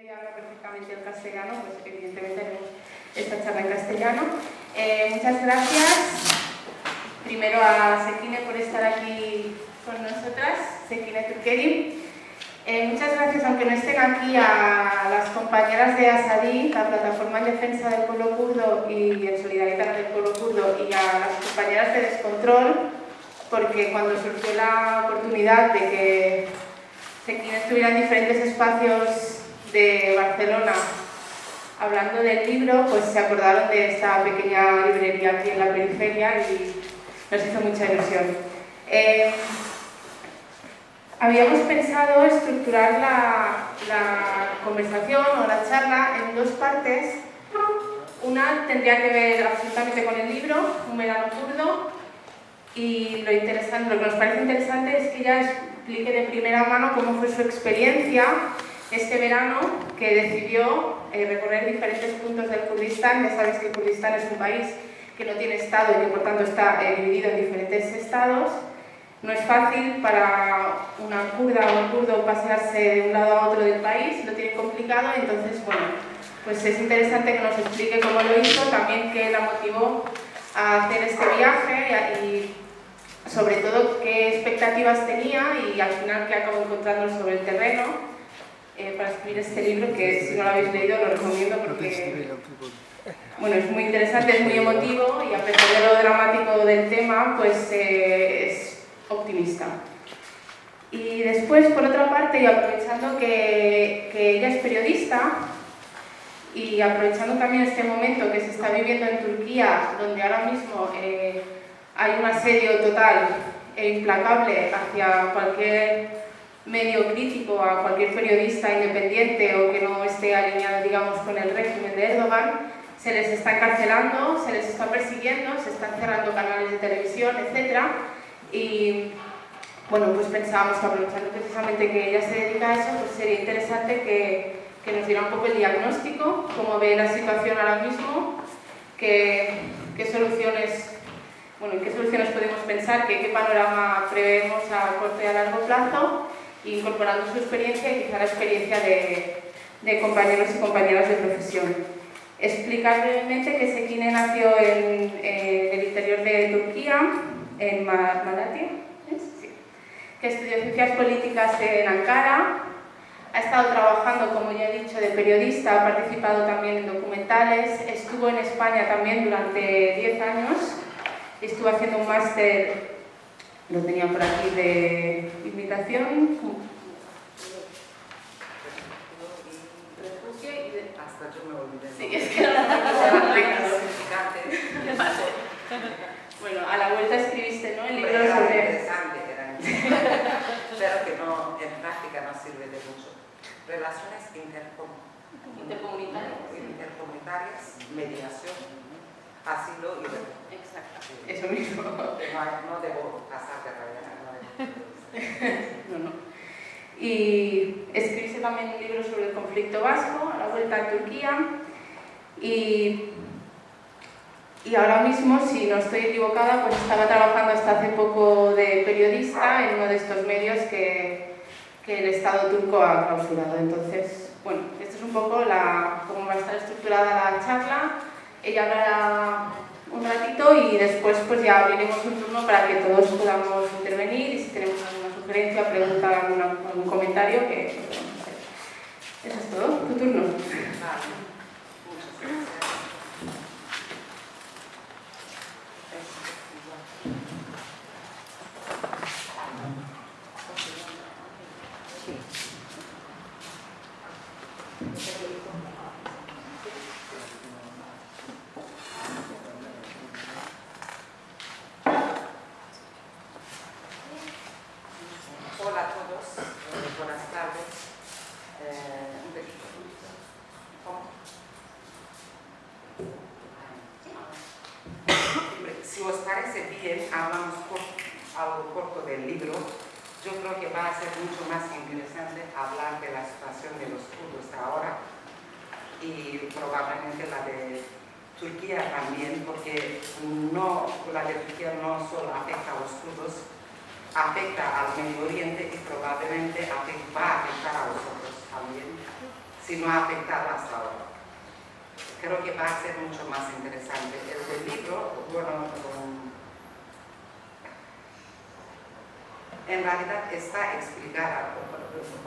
Ya habla perfectamente el castellano, pues evidentemente haremos esta charla en castellano. Muchas gracias primero a Sekine por estar aquí con nosotras, Sekine Türkerim. Muchas gracias, aunque no estén aquí, a las compañeras de ASADI, la Plataforma en Defensa del Pueblo Kurdo y en Solidaridad del Pueblo Kurdo, y a las compañeras de Descontrol, porque cuando surgió la oportunidad de que Sekine estuviera en diferentes espacios de Barcelona hablando del libro, pues se acordaron de esta pequeña librería aquí en la periferia y nos hizo mucha ilusión. Habíamos pensado estructurar la conversación o la charla en dos partes. Una tendría que ver absolutamente con el libro, Un verano kurdo, y lo que nos parece interesante es que ella explique de primera mano cómo fue su experiencia este verano, que decidió recorrer diferentes puntos del Kurdistán. Ya sabéis que el Kurdistán es un país que no tiene estado y que por tanto está dividido en diferentes estados. No es fácil para una kurda o un kurdo pasearse de un lado a otro del país, lo tiene complicado, entonces, bueno, pues es interesante que nos explique cómo lo hizo, también qué la motivó a hacer este viaje y sobre todo qué expectativas tenía y al final qué acabó encontrando sobre el terreno para escribir este libro, que si no lo habéis leído lo recomiendo porque bueno, es muy interesante, es muy emotivo y a pesar de lo dramático del tema, pues es optimista. Y después, por otra parte, y aprovechando que ella es periodista y aprovechando también este momento que se está viviendo en Turquía, donde ahora mismo hay un asedio total e implacable hacia cualquier medio crítico, a cualquier periodista independiente o que no esté alineado, digamos, con el régimen de Erdogan, se les está encarcelando, se les está persiguiendo, se están cerrando canales de televisión, etc. Y bueno, pues pensábamos que aprovechando precisamente que ella se dedica a eso, pues sería interesante que nos diera un poco el diagnóstico, cómo ve la situación ahora mismo, qué soluciones podemos pensar, qué panorama prevemos a corto y a largo plazo, incorporando su experiencia y quizá la experiencia de compañeros y compañeras de profesión. Explicar brevemente que Sekine nació en el interior de Turquía, en Malatya, sí, que estudió Ciencias Políticas en Ankara, ha estado trabajando, como ya he dicho, de periodista, ha participado también en documentales, estuvo en España también durante 10 años, estuvo haciendo un máster, lo tenía por aquí, de imitación, refugio y de... Hasta yo me olvidé. Sí, es que no lo recuerdo. Bueno, a la vuelta escribiste, ¿no? El libro era sobre... interesante, pero que no, en práctica no sirve de mucho. Relaciones intercomunitarias, mediación, asilo y refugio. Exacto, eso mismo. No debo pasar de raya. No. Y escribiste también un libro sobre el conflicto vasco, a la vuelta a Turquía. Y ahora mismo, si no estoy equivocada, pues estaba trabajando hasta hace poco de periodista en uno de estos medios que el Estado turco ha clausurado. Entonces, bueno, esto es un poco cómo va a estar estructurada la charla. Ella hablará un ratito y después pues ya abriremos un turno para que todos podamos intervenir y si tenemos alguna sugerencia, pregunta, algún comentario, que lo podemos hacer. Eso es todo. Tu turno. Vale. Muchas gracias. Hola a todos, buenas tardes. Si os parece bien, hablamos algo corto del libro. Yo creo que va a ser mucho más interesante hablar de la situación de los kurdos ahora y probablemente la de Turquía también, porque la de Turquía no solo afecta a los kurdos, afecta al Medio Oriente y probablemente va a afectar a los otros también. si no ha afectado hasta ahora. Creo que va a ser mucho más interesante. El del libro, bueno, en realidad está explicada,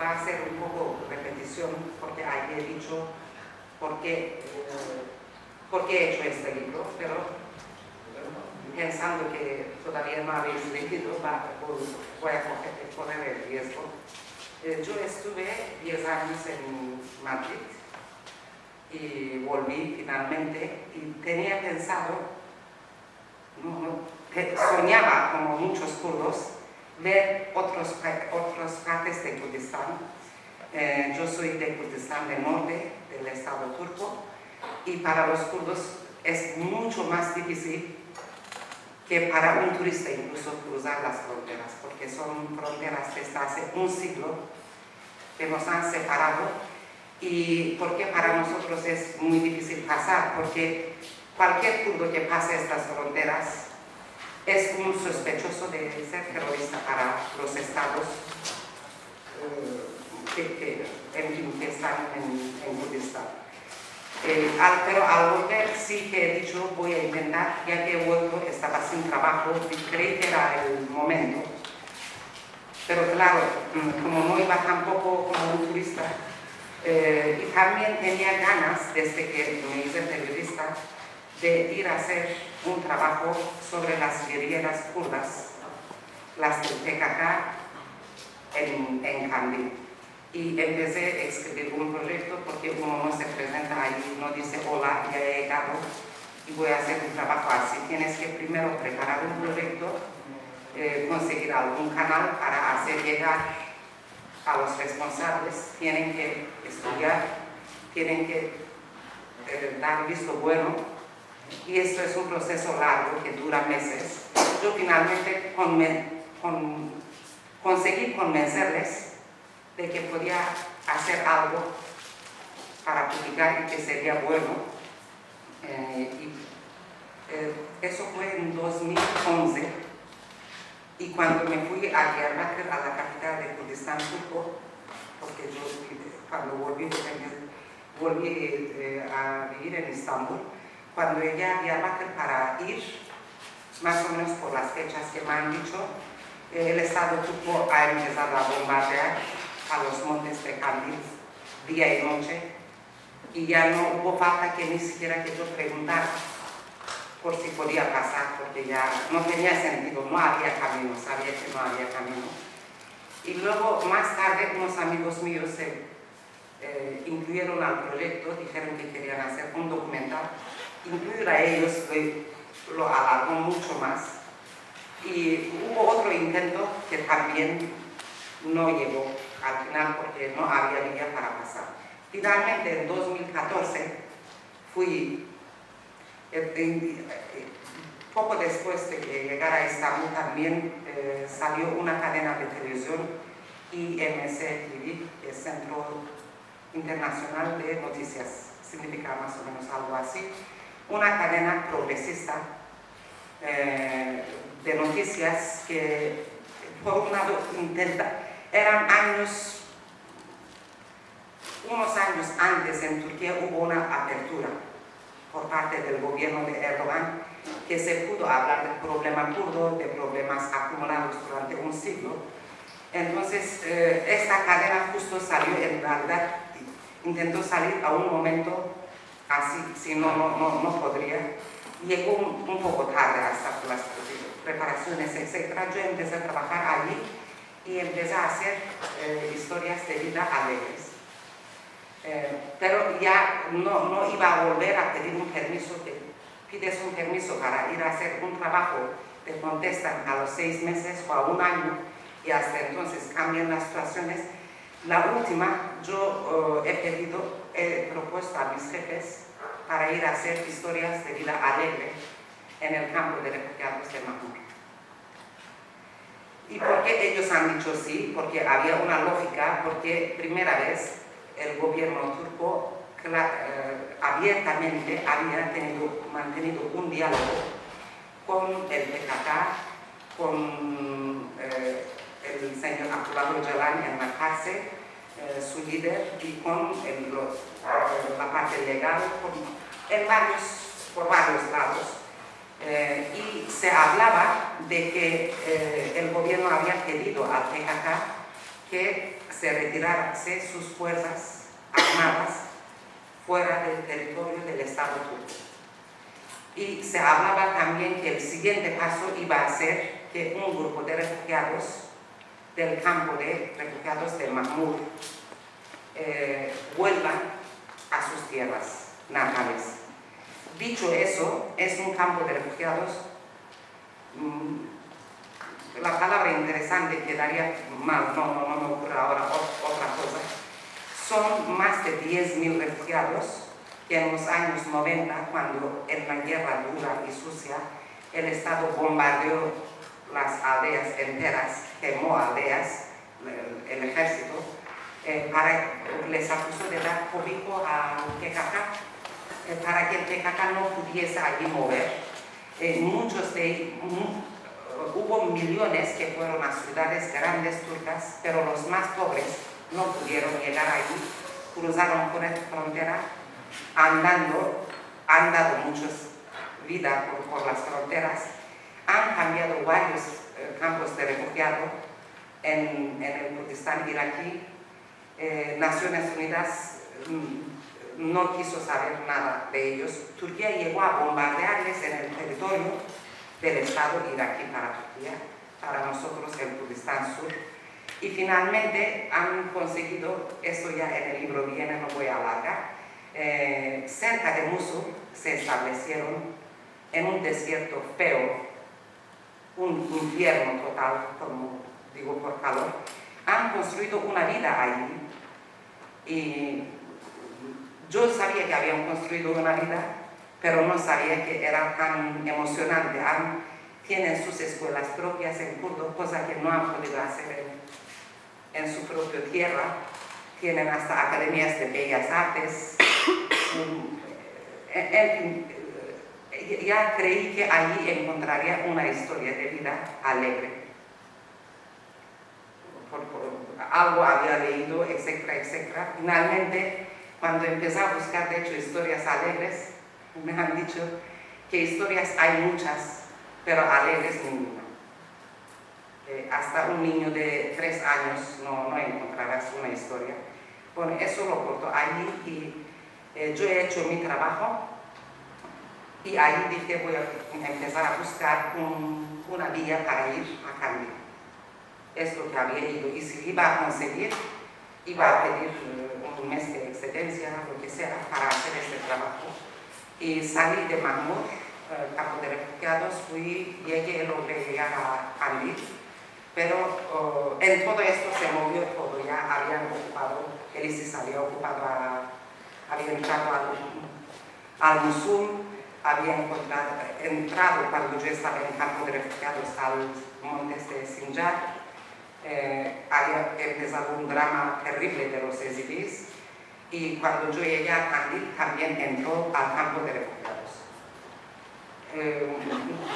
va a ser un poco repetición, porque ahí he dicho por qué he hecho este libro, pero pensando que todavía no habéis leído, voy a poner el riesgo. Yo estuve 10 años en Madrid y volví finalmente y tenía pensado, soñaba como muchos kurdos, ver otros partes de Kurdistán. Yo soy de Kurdistán del norte, del estado turco, y para los kurdos es mucho más difícil que para un turista incluso cruzar las fronteras, porque son fronteras desde hace un siglo que nos han separado, y porque para nosotros es muy difícil pasar, porque cualquier kurdo que pase estas fronteras es un sospechoso de ser terrorista para los estados que están en Kurdistán. Pero al volver sí que he dicho, voy a intentar, ya que he vuelto, estaba sin trabajo y creí que era el momento. Pero claro, como no iba tampoco como un turista, y también tenía ganas, desde que me hice periodista, de ir a hacer un trabajo sobre las guerrilleras kurdas, las del PKK en Kandil. Y empecé a escribir un proyecto, porque uno no se presenta ahí, no dice hola, ya he llegado y voy a hacer un trabajo así. Tienes que primero preparar un proyecto, conseguir algún canal para hacer llegar a los responsables, tienen que estudiar, tienen que dar visto bueno, y esto es un proceso largo que dura meses. Yo finalmente conseguí convencerles de que podía hacer algo para publicar y que sería bueno. Eso fue en 2011, y cuando me fui a Diyarbakır, a la capital de Kurdistán turco, porque yo cuando volví a vivir en Estambul, cuando llegué a Diyarbakır para ir, más o menos por las fechas que me han dicho, el Estado turco ha empezado a bombardear a los montes de Kandil día y noche, y ya no hubo falta que ni siquiera que yo preguntara por si podía pasar, porque ya no tenía sentido, no había camino, sabía que no había camino. Y luego más tarde unos amigos míos se incluyeron al proyecto, dijeron que querían hacer un documental. Incluir a ellos lo alargó mucho más, y hubo otro intento que también no llegó al final porque no había vía para pasar. Finalmente en 2014 fui, poco después de que llegara a Estambul también salió una cadena de televisión, IMC TV, que es Centro Internacional de Noticias, significa más o menos algo así, una cadena progresista de noticias que por un lado eran unos años antes en Turquía hubo una apertura por parte del gobierno de Erdogan, que se pudo hablar del problema kurdo, de problemas acumulados durante un siglo. Entonces esta cadena justo salió, en realidad intentó salir a un momento así, si no podría. Llegó un poco tarde hasta las preparaciones, etc. Yo empecé a trabajar allí y empecé a hacer historias de vida alegres. Pero ya no iba a volver a pedir un permiso. Pides un permiso para ir a hacer un trabajo, te contestan a los 6 meses o a un año, y hasta entonces cambian las situaciones. La última, yo he propuesto a mis jefes para ir a hacer historias de vida alegre en el campo de refugiados de Mahmur. ¿Y por qué ellos han dicho sí? Porque había una lógica, porque primera vez el gobierno turco abiertamente había mantenido un diálogo con el PKK, con el señor Abdullah Öcalan en la cárcel, su líder y con la parte legal por varios lados. Y se hablaba de que el gobierno había pedido al PKK que se retirase sus fuerzas armadas fuera del territorio del Estado turco. Y se hablaba también que el siguiente paso iba a ser que un grupo de refugiados del campo de refugiados de Mahmud vuelvan a sus tierras natales. Dicho eso, es un campo de refugiados, la palabra interesante quedaría mal, no me ocurre ahora otra cosa. Son más de 10.000 refugiados que en los años 90, cuando en la guerra dura y sucia, el Estado bombardeó las aldeas enteras, quemó aldeas, el ejército, les acusó de dar cobijo al PKK, para que el PKK no pudiese allí mover. Hubo millones que fueron a ciudades grandes turcas, pero los más pobres no pudieron llegar allí, cruzaron por esta frontera, han dado muchas vidas por las fronteras, han cambiado varios campos de refugiados en el Kurdistán iraquí. Naciones Unidas no quiso saber nada de ellos. Turquía llegó a bombardearles en el territorio del Estado iraquí para Turquía, para nosotros el Kurdistán Sur. Y finalmente han conseguido, esto ya en el libro viene, no voy a alargar, cerca de Mosul se establecieron en un desierto feo, un infierno total, como digo, por calor. Han construido una vida allí. Y yo sabía que habían construido una vida, pero no sabía que era tan emocionante. Tienen sus escuelas propias en kurdo, cosa que no han podido hacer en su propia tierra. Tienen hasta academias de bellas artes. Ya creí que allí encontraría una historia de vida alegre. Algo había leído, etcétera, etcétera. Finalmente, cuando empecé a buscar, de hecho, historias alegres, me han dicho que historias hay muchas, pero alegres ninguna. Hasta un niño de 3 años no encontrarás una historia. Bueno, eso lo corto allí y yo he hecho mi trabajo y ahí dije voy a empezar a buscar una vía para ir a Kandil. Es lo que había ido, y si iba a conseguir, iba a pedir un mes de excedencia, lo que sea, para hacer este trabajo. Y salí de Mahmud, campo de refugiados, llegué, logré llegar a Kandil, pero en todo esto se movió todo, ya habían ocupado, el ISIS había ocupado, había entrado al Mosul, había entrado cuando yo estaba en el campo de refugiados al montes de Sinjar. Había empezado un drama terrible de los yazidíes y cuando yo llegué a Kandil también entró al campo de refugiados.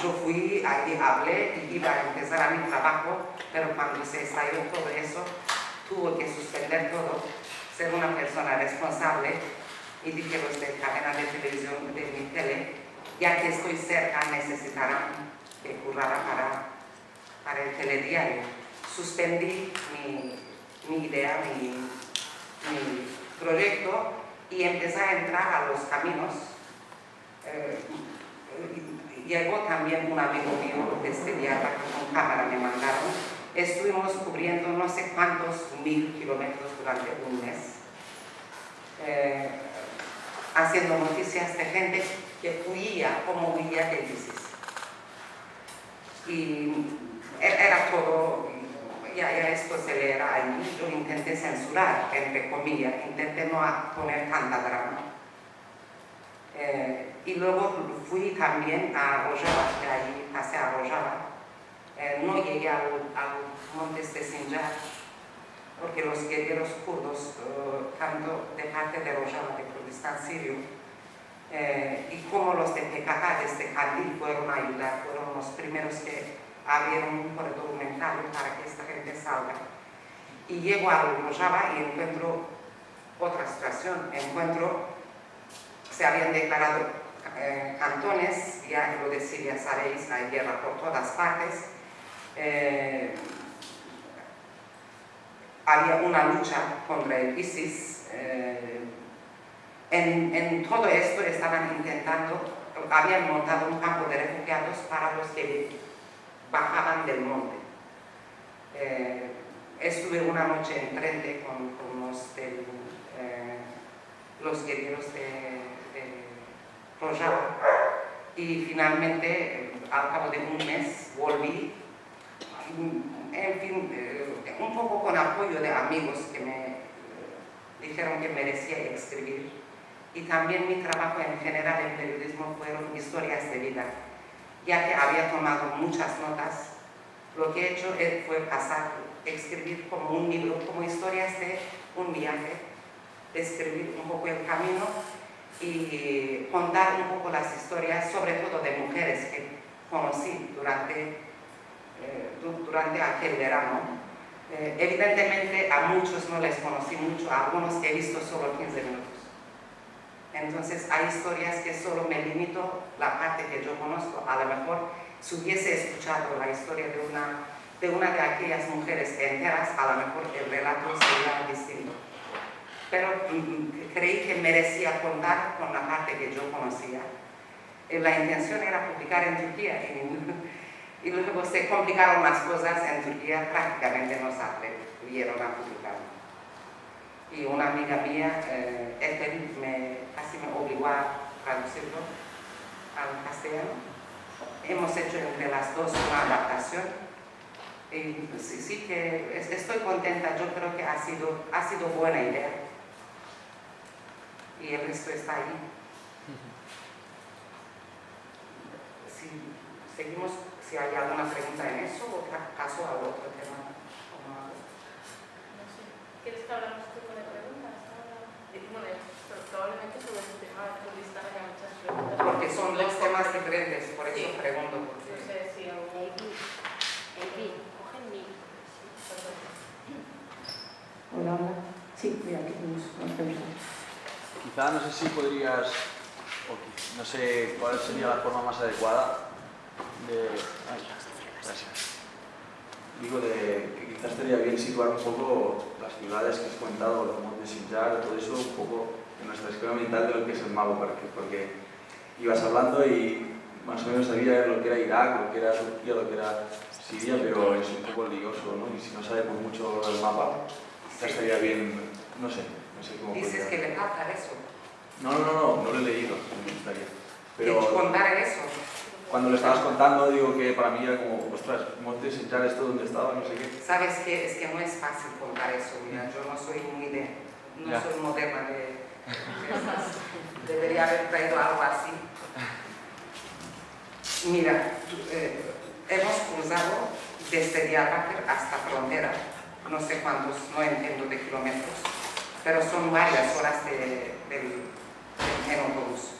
Yo fui, ahí hablé y iba a empezar mi trabajo, pero cuando se estalló todo eso, tuve que suspender todo, ser una persona responsable y dije los de cadena de televisión de mi tele, ya que estoy cerca necesitarán que currara para el telediario. Suspendí mi idea, mi proyecto y empecé a entrar a los caminos. Llegó también un amigo mío desde Diyarbakir, con cámara me mandaron. Estuvimos cubriendo no sé cuántos 1000 kilómetros durante un mes, haciendo noticias de gente que huía, como huía del ISIS. Y era todo. Ya esto se leerá ahí, yo intenté censurar, entre comillas, intenté no poner tanta drama. Y luego fui también a Rojava, de ahí pasé a Rojava. No llegué al montes de Sinjar, porque los guerreros kurdos, tanto de parte de Rojava, de Kurdistán sirio, y como los de PKK desde Kandil fueron a ayudar, fueron los primeros que abrieron un corredor humanitario para que esta gente salga. Y llego a Rojava y encuentro otra situación. Se habían declarado cantones, ya lo de Siria sabéis, hay guerra por todas partes. Había una lucha contra el ISIS. En todo esto estaban habían montado un campo de refugiados para los que bajaban del monte. Estuve una noche en frente con los guerreros de Rojava y finalmente, al cabo de un mes, volví. En fin, un poco con apoyo de amigos que me dijeron que merecía escribir, y también mi trabajo en general en periodismo fueron historias de vida, ya que había tomado muchas notas. Lo que he hecho fue escribir como un libro, como historias de un viaje, describir un poco el camino y contar un poco las historias, sobre todo de mujeres que conocí durante aquel verano. Evidentemente a muchos no les conocí mucho, a algunos he visto solo 15 minutos. Entonces hay historias que solo me limito la parte que yo conozco. A lo mejor si hubiese escuchado la historia de una de aquellas mujeres enteras, a lo mejor el relato sería distinto. Pero creí que merecía contar con la parte que yo conocía. La intención era publicar en Turquía y luego se complicaron las cosas en Turquía, prácticamente no se atrevieron a publicarlo. Y una amiga mía, Ethel, casi me obligó a traducirlo al castellano. Hemos hecho entre las dos una adaptación. Y sí que estoy contenta, yo creo que ha sido buena idea. Y el resto está ahí. Seguimos, si hay alguna pregunta en eso, o caso a otro tema. No sé, ¿quieres que hablamos tú con la pregunta? Bueno, probablemente sobre el tema de turista haya muchas preguntas. Porque son dos temas diferentes, por eso sí pregunto. No sé si algún... Coge el micro. Hola, hola. Sí, mira, aquí tenemos una pregunta. Quizá no sé si podrías, no sé cuál sería la forma más adecuada de... gracias. Digo, que quizás estaría bien situar un poco las ciudades que has comentado, los montes Sinjar, todo eso, un poco en nuestra esquema mental de lo que es el mago, porque ibas hablando y más o menos sabía lo que era Irak, lo que era Turquía, lo que era Siria, pero es un poco lioso, ¿no? Y si no sabemos mucho del mapa, quizás estaría bien, no sé cómo... Dices que le falta eso. No lo he leído, me gustaría. Pero contar eso. Cuando lo estabas contando, digo que para mí era como, ostras, Montes Sinjar, esto donde estaba, no sé qué. Sabes que es que no es fácil contar eso, mira, yo no soy soy moderna de esas. Debería haber traído algo así. Mira, hemos cruzado desde Diyarbakır hasta frontera, no sé cuántos, no entiendo de kilómetros, pero son varias horas en autobús.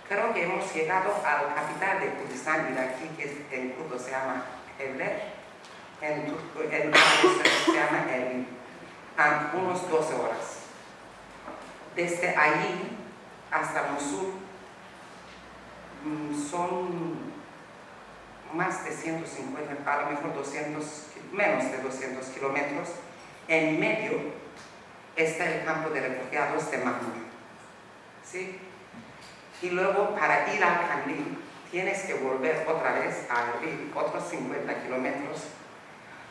Creo que hemos llegado a la capital de Kurdistán iraquí, que en kurdo se llama Evler, en turco se llama Erbil, a unos 12 horas. Desde allí hasta Mosul son más de 150, a lo mejor 200, menos de 200 kilómetros. En medio está el campo de refugiados de Mahmud. ¿Sí? Y luego para ir al Kandil tienes que volver otra vez a Erbil, otros 50 kilómetros.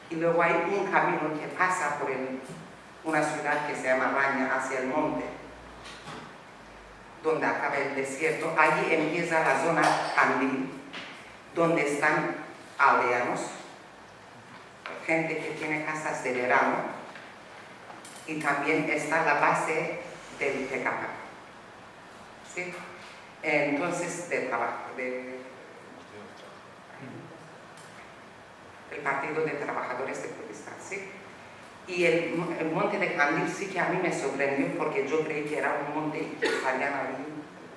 Y luego hay un camino que pasa por una ciudad que se llama Rania, hacia el monte, donde acaba el desierto. Allí empieza la zona Kandil, donde están aldeanos, gente que tiene casas de verano, y también está la base del PKK. ¿Sí? Entonces, del Partido de Trabajadores de Kurdistán, ¿sí? Y el monte de Kandil sí que a mí me sorprendió, porque yo creí que era un monte y que estarían ahí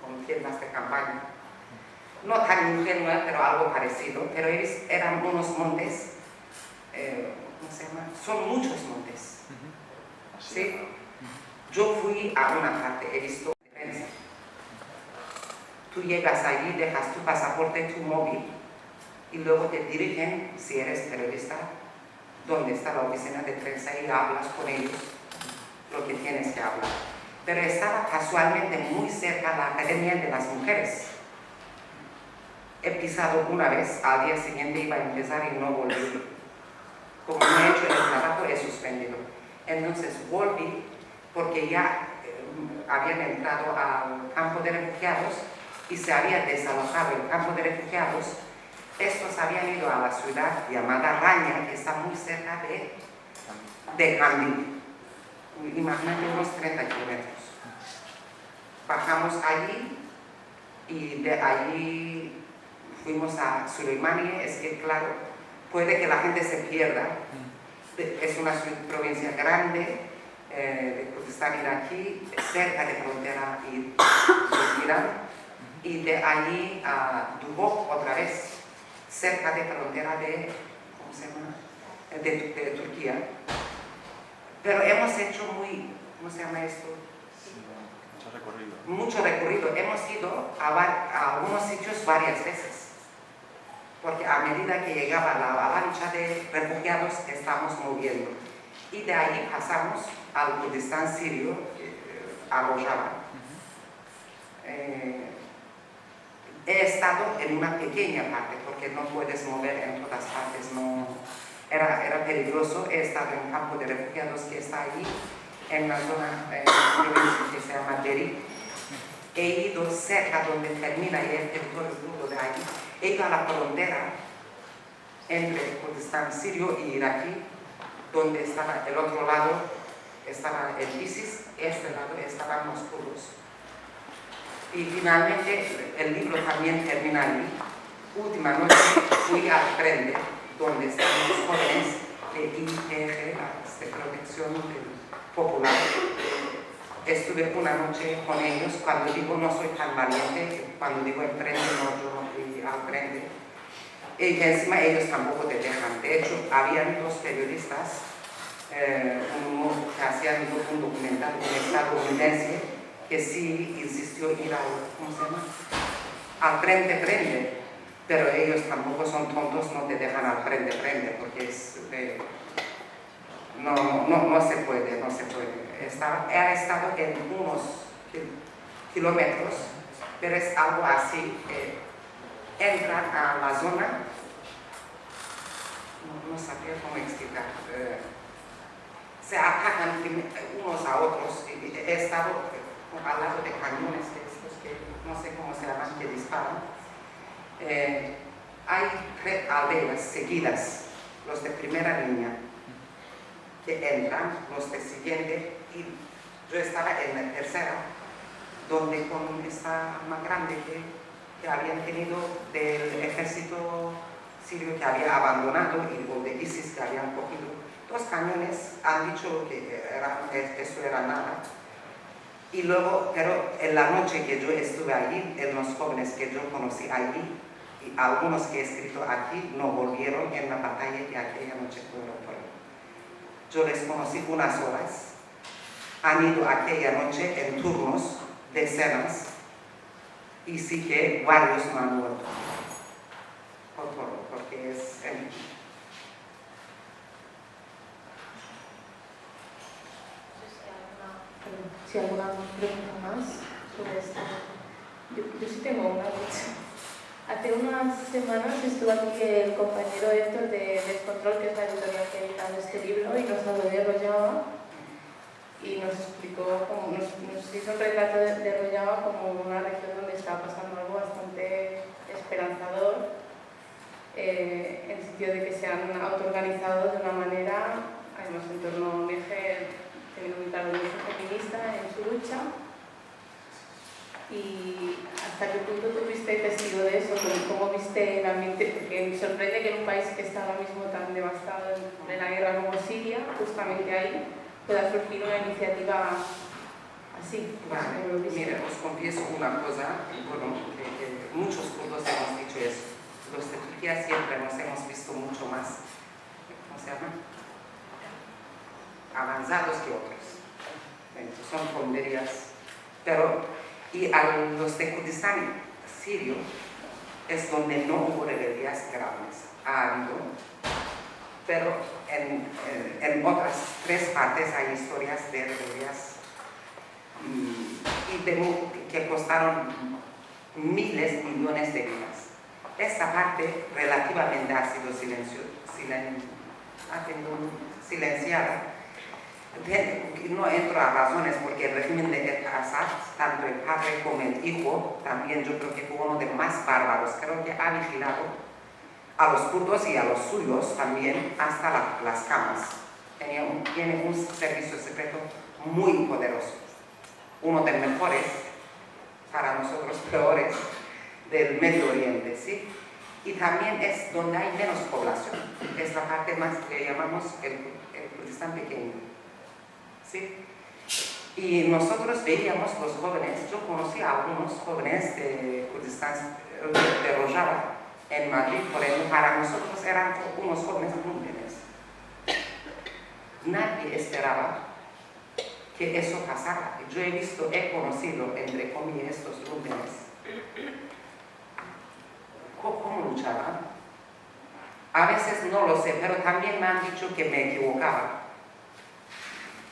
con tiendas de campaña. No tan ingenua, pero algo parecido. Pero eran unos montes, ¿cómo se llama? Son muchos montes. ¿Sí? Yo fui a una parte, he visto diferencia. Tú llegas allí, dejas tu pasaporte, tu móvil, y luego te dirigen, si eres periodista, donde está la oficina de prensa y hablas con ellos lo que tienes que hablar. Pero estaba casualmente muy cerca de la Academia de las Mujeres. He pisado una vez, al día siguiente iba a empezar y no volví. Como no he hecho el trabajo, he suspendido. Entonces volví porque ya habían entrado al campo de refugiados y se había desalojado el campo de refugiados. Estos habían ido a la ciudad llamada Raña, que está muy cerca de Gandhi. Imagínate unos 30 kilómetros. Bajamos allí y de allí fuimos a Suleimani. Es que claro, puede que la gente se pierda. Es una provincia grande de Kurdistán iraquí, cerca de frontera de Irán, y de allí a Duhok otra vez, cerca de frontera de, ¿cómo se llama?, de Turquía. Pero hemos hecho ¿cómo se llama esto? Mucho recorrido. Mucho recorrido. Hemos ido a algunos sitios varias veces, porque a medida que llegaba la avalancha de refugiados estamos moviendo. Y de ahí pasamos al Kurdistán sirio, a Rojava. He estado en una pequeña parte, porque no puedes mover en todas partes, no, era peligroso. He estado en un campo de refugiados que está allí, en una zona provincia que se llama Deri. He ido cerca donde termina el territorio kurdo de allí. He ido a la frontera entre el Kurdistán sirio y iraquí, donde estaba el otro lado, estaba el ISIS, este lado estaban los kurdos. Y finalmente el libro también termina allí. Última noche fui al frente, donde están los jóvenes de IPG, de Protección Popular. Estuve una noche con ellos. Cuando digo no soy tan valiente, cuando digo enfrente, no, yo no fui al frente. Y que encima ellos tampoco te dejan. De hecho, habían dos periodistas uno que hacían un documental, un estadounidense, que sí insistió ir ¿cómo se llama?, al frente, pero ellos tampoco son tontos, no te dejan al frente, porque no se puede. He estado en unos kilómetros, pero es algo así, entran a la zona, no sabía cómo explicar, se atacan unos a otros. He estado al lado de cañones, que no sé cómo se llaman, que disparan. Hay 3 aldeas seguidas, los de primera línea, que entran, los de siguiente, y yo estaba en la tercera, donde con esta más grande que habían tenido del ejército sirio que había abandonado, o de ISIS que habían cogido. 2 cañones han dicho que esto era nada. Y luego, pero en la noche que yo estuve allí, en los jóvenes que yo conocí allí, y algunos que he escrito aquí, no volvieron en la batalla que aquella noche fueron. Yo les conocí unas horas, han ido aquella noche en turnos, decenas, y sí que varios no han muerto. Porque es... Si alguna pregunta más sobre esto. Yo sí tengo una. Hace unas semanas estuvo aquí el compañero Héctor de Descontrol, que es la editorial que ha editado este libro, y nos habló de Rojava y nos explicó, nos hizo un retrato de Rojava como una región donde estaba pasando algo bastante esperanzador, en el sentido de que se han autoorganizado de una manera, además en torno a un eje feminista en su lucha. Y hasta qué punto tuviste testigo de eso, cómo viste el ambiente, porque me sorprende que en un país que está ahora mismo tan devastado en la guerra como Siria, justamente ahí pueda surgir una iniciativa así. Vale, mira, os confieso una cosa, bueno, que muchos kurdos hemos dicho eso. Los de Turquía siempre nos hemos visto mucho más, ¿cómo se llama?, avanzados que otros. Son tonterías. Pero, y a los de Kurdistán sirio es donde no hubo rebeldías graves. Ha habido, pero en otras 3 partes hay historias de rebeldías que costaron miles, millones de vidas. Esta parte relativamente ha sido silenciada. No entro a razones porque el régimen de Assad, tanto el padre como el hijo, también yo creo que fue uno de los más bárbaros. Creo que ha vigilado a los kurdos y a los suyos también hasta las camas. Tiene un servicio secreto muy poderoso. Uno de los mejores, para nosotros peores, del Medio Oriente, ¿sí? Y también es donde hay menos población. Es la parte más que llamamos el Kurdistán pequeño, ¿sí? Y nosotros veíamos los jóvenes, yo conocí a algunos jóvenes de Kurdistán, de Rojava, en Madrid, por ejemplo, para nosotros eran unos jóvenes lúmenes. Nadie esperaba que eso pasara. Yo he conocido, entre comillas, estos lúmenes. ¿Cómo luchaban? A veces no lo sé, pero también me han dicho que me equivocaba.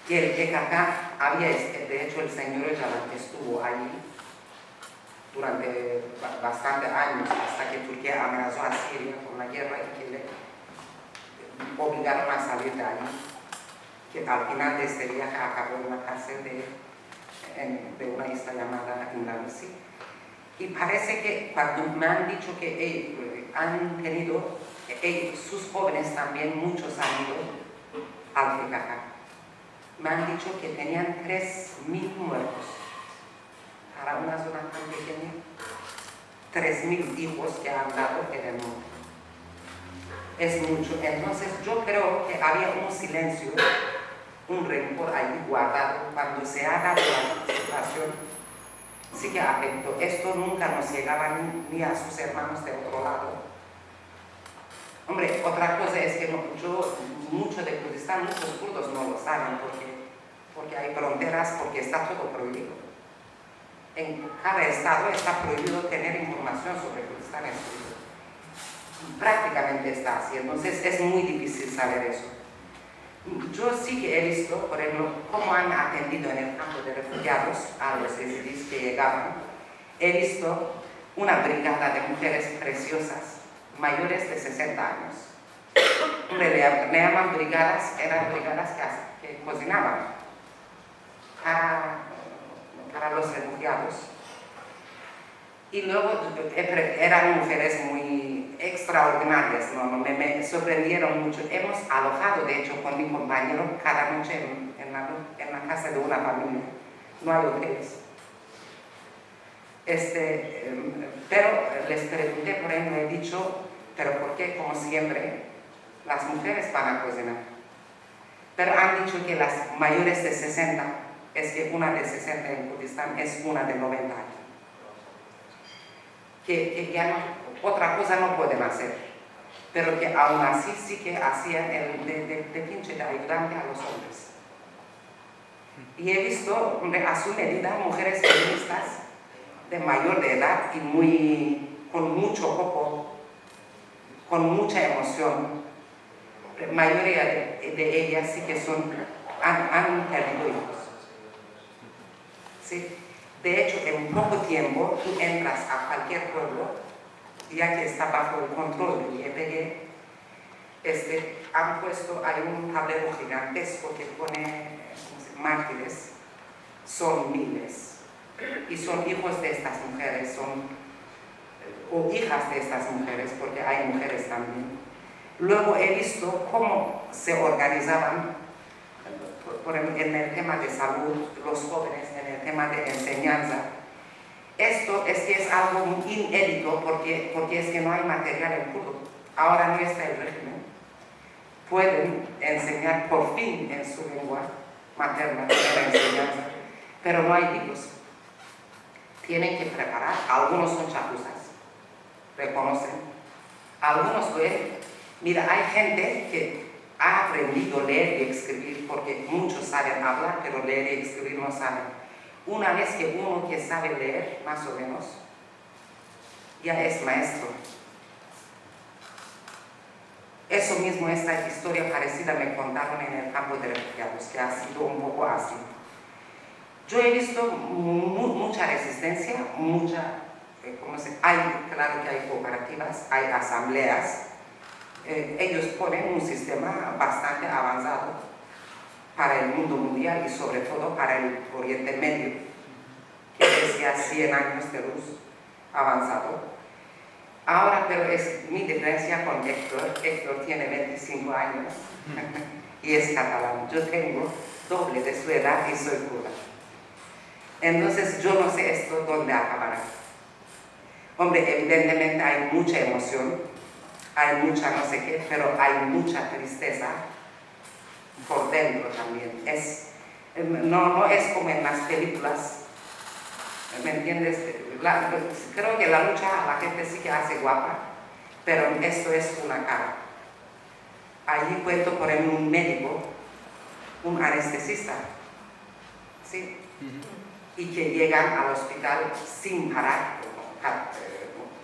Que el PKK había, de hecho el señor Öcalan estuvo allí durante bastantes años, hasta que Turquía amenazó a Siria con la guerra y que le obligaron a salir de allí. Que al final de este viaje acabó en la cárcel de una isla llamada Indralisi. Y parece que cuando me han dicho que han tenido, sus jóvenes también, muchos han ido al PKK. Me han dicho que tenían 3.000 muertos. Para una zona tan pequeña, 3.000 hijos que han dado en el mundo. Es mucho. Entonces yo creo que había un silencio, un rencor ahí guardado cuando se ha dado la situación. Sí que afectó. Esto nunca nos llegaba ni a sus hermanos de otro lado. Hombre, otra cosa es que mucho de Kurdistán, muchos kurdos no lo saben porque hay fronteras, porque está todo prohibido. En cada estado está prohibido tener información sobre Kurdistán. Prácticamente está así, entonces es muy difícil saber eso. Yo sí que he visto, por ejemplo, cómo han atendido en el campo de refugiados a los yazidíes que llegaban. He visto una brigada de mujeres preciosas, mayores de 60 años. Le llaman brigadas, eran brigadas que cocinaban para los refugiados. Y luego eran mujeres muy extraordinarias, me sorprendieron mucho. Hemos alojado, de hecho, con mi compañero cada noche en la casa de una familia. No hay hoteles. Pero les pregunté, por ejemplo, he dicho, pero ¿por qué, como siempre, las mujeres van a cocinar? Pero han dicho que las mayores de 60, es que una de 60 en Kurdistán es una de 90 años. Que ya otra cosa no pueden hacer, pero que aún así sí que hacían de pinche de ayudante a los hombres. Y he visto a su medida mujeres feministas de mayor de edad y con mucho coco, con mucha emoción. La mayoría de ellas sí que han perdido hijos. ¿Sí? De hecho, en poco tiempo tú entras a cualquier pueblo, ya que está bajo el control del YPG, han puesto, hay un tablero gigantesco que pone mártires, son miles, y son hijos de estas mujeres, o hijas de estas mujeres, porque hay mujeres también. Luego he visto cómo se organizaban en el tema de salud, los jóvenes, en el tema de enseñanza. Esto es que es algo inédito porque es que no hay material en kurdo. Ahora no está el régimen. Pueden enseñar por fin en su lengua materna la enseñanza, pero no hay libros. Tienen que preparar. Algunos son chapuzas, reconocen. Algunos ven. Mira, hay gente ha aprendido a leer y escribir, porque muchos saben hablar, pero leer y escribir no saben. Una vez que uno que sabe leer, más o menos, ya es maestro. Eso mismo, esta historia parecida me contaron en el campo de refugiados, que ha sido un poco así. Yo he visto mucha resistencia, claro que hay cooperativas, hay asambleas. Ellos ponen un sistema bastante avanzado para el mundo mundial y sobre todo para el Oriente Medio, que es ya 100 años de luz avanzado. Ahora, pero es mi diferencia con Héctor. Héctor tiene 25 años y es catalán. Yo tengo doble de su edad y soy cura. Entonces yo no sé esto dónde acabará. Hombre, evidentemente hay mucha emoción, hay mucha no sé qué, pero hay mucha tristeza por dentro también. No es como en las películas, ¿me entiendes? Creo que la lucha a la gente sí que hace guapa, pero esto es una cara. Allí cuento por ejemplo un médico, un anestesista, ¿sí? Y que llegan al hospital sin parar,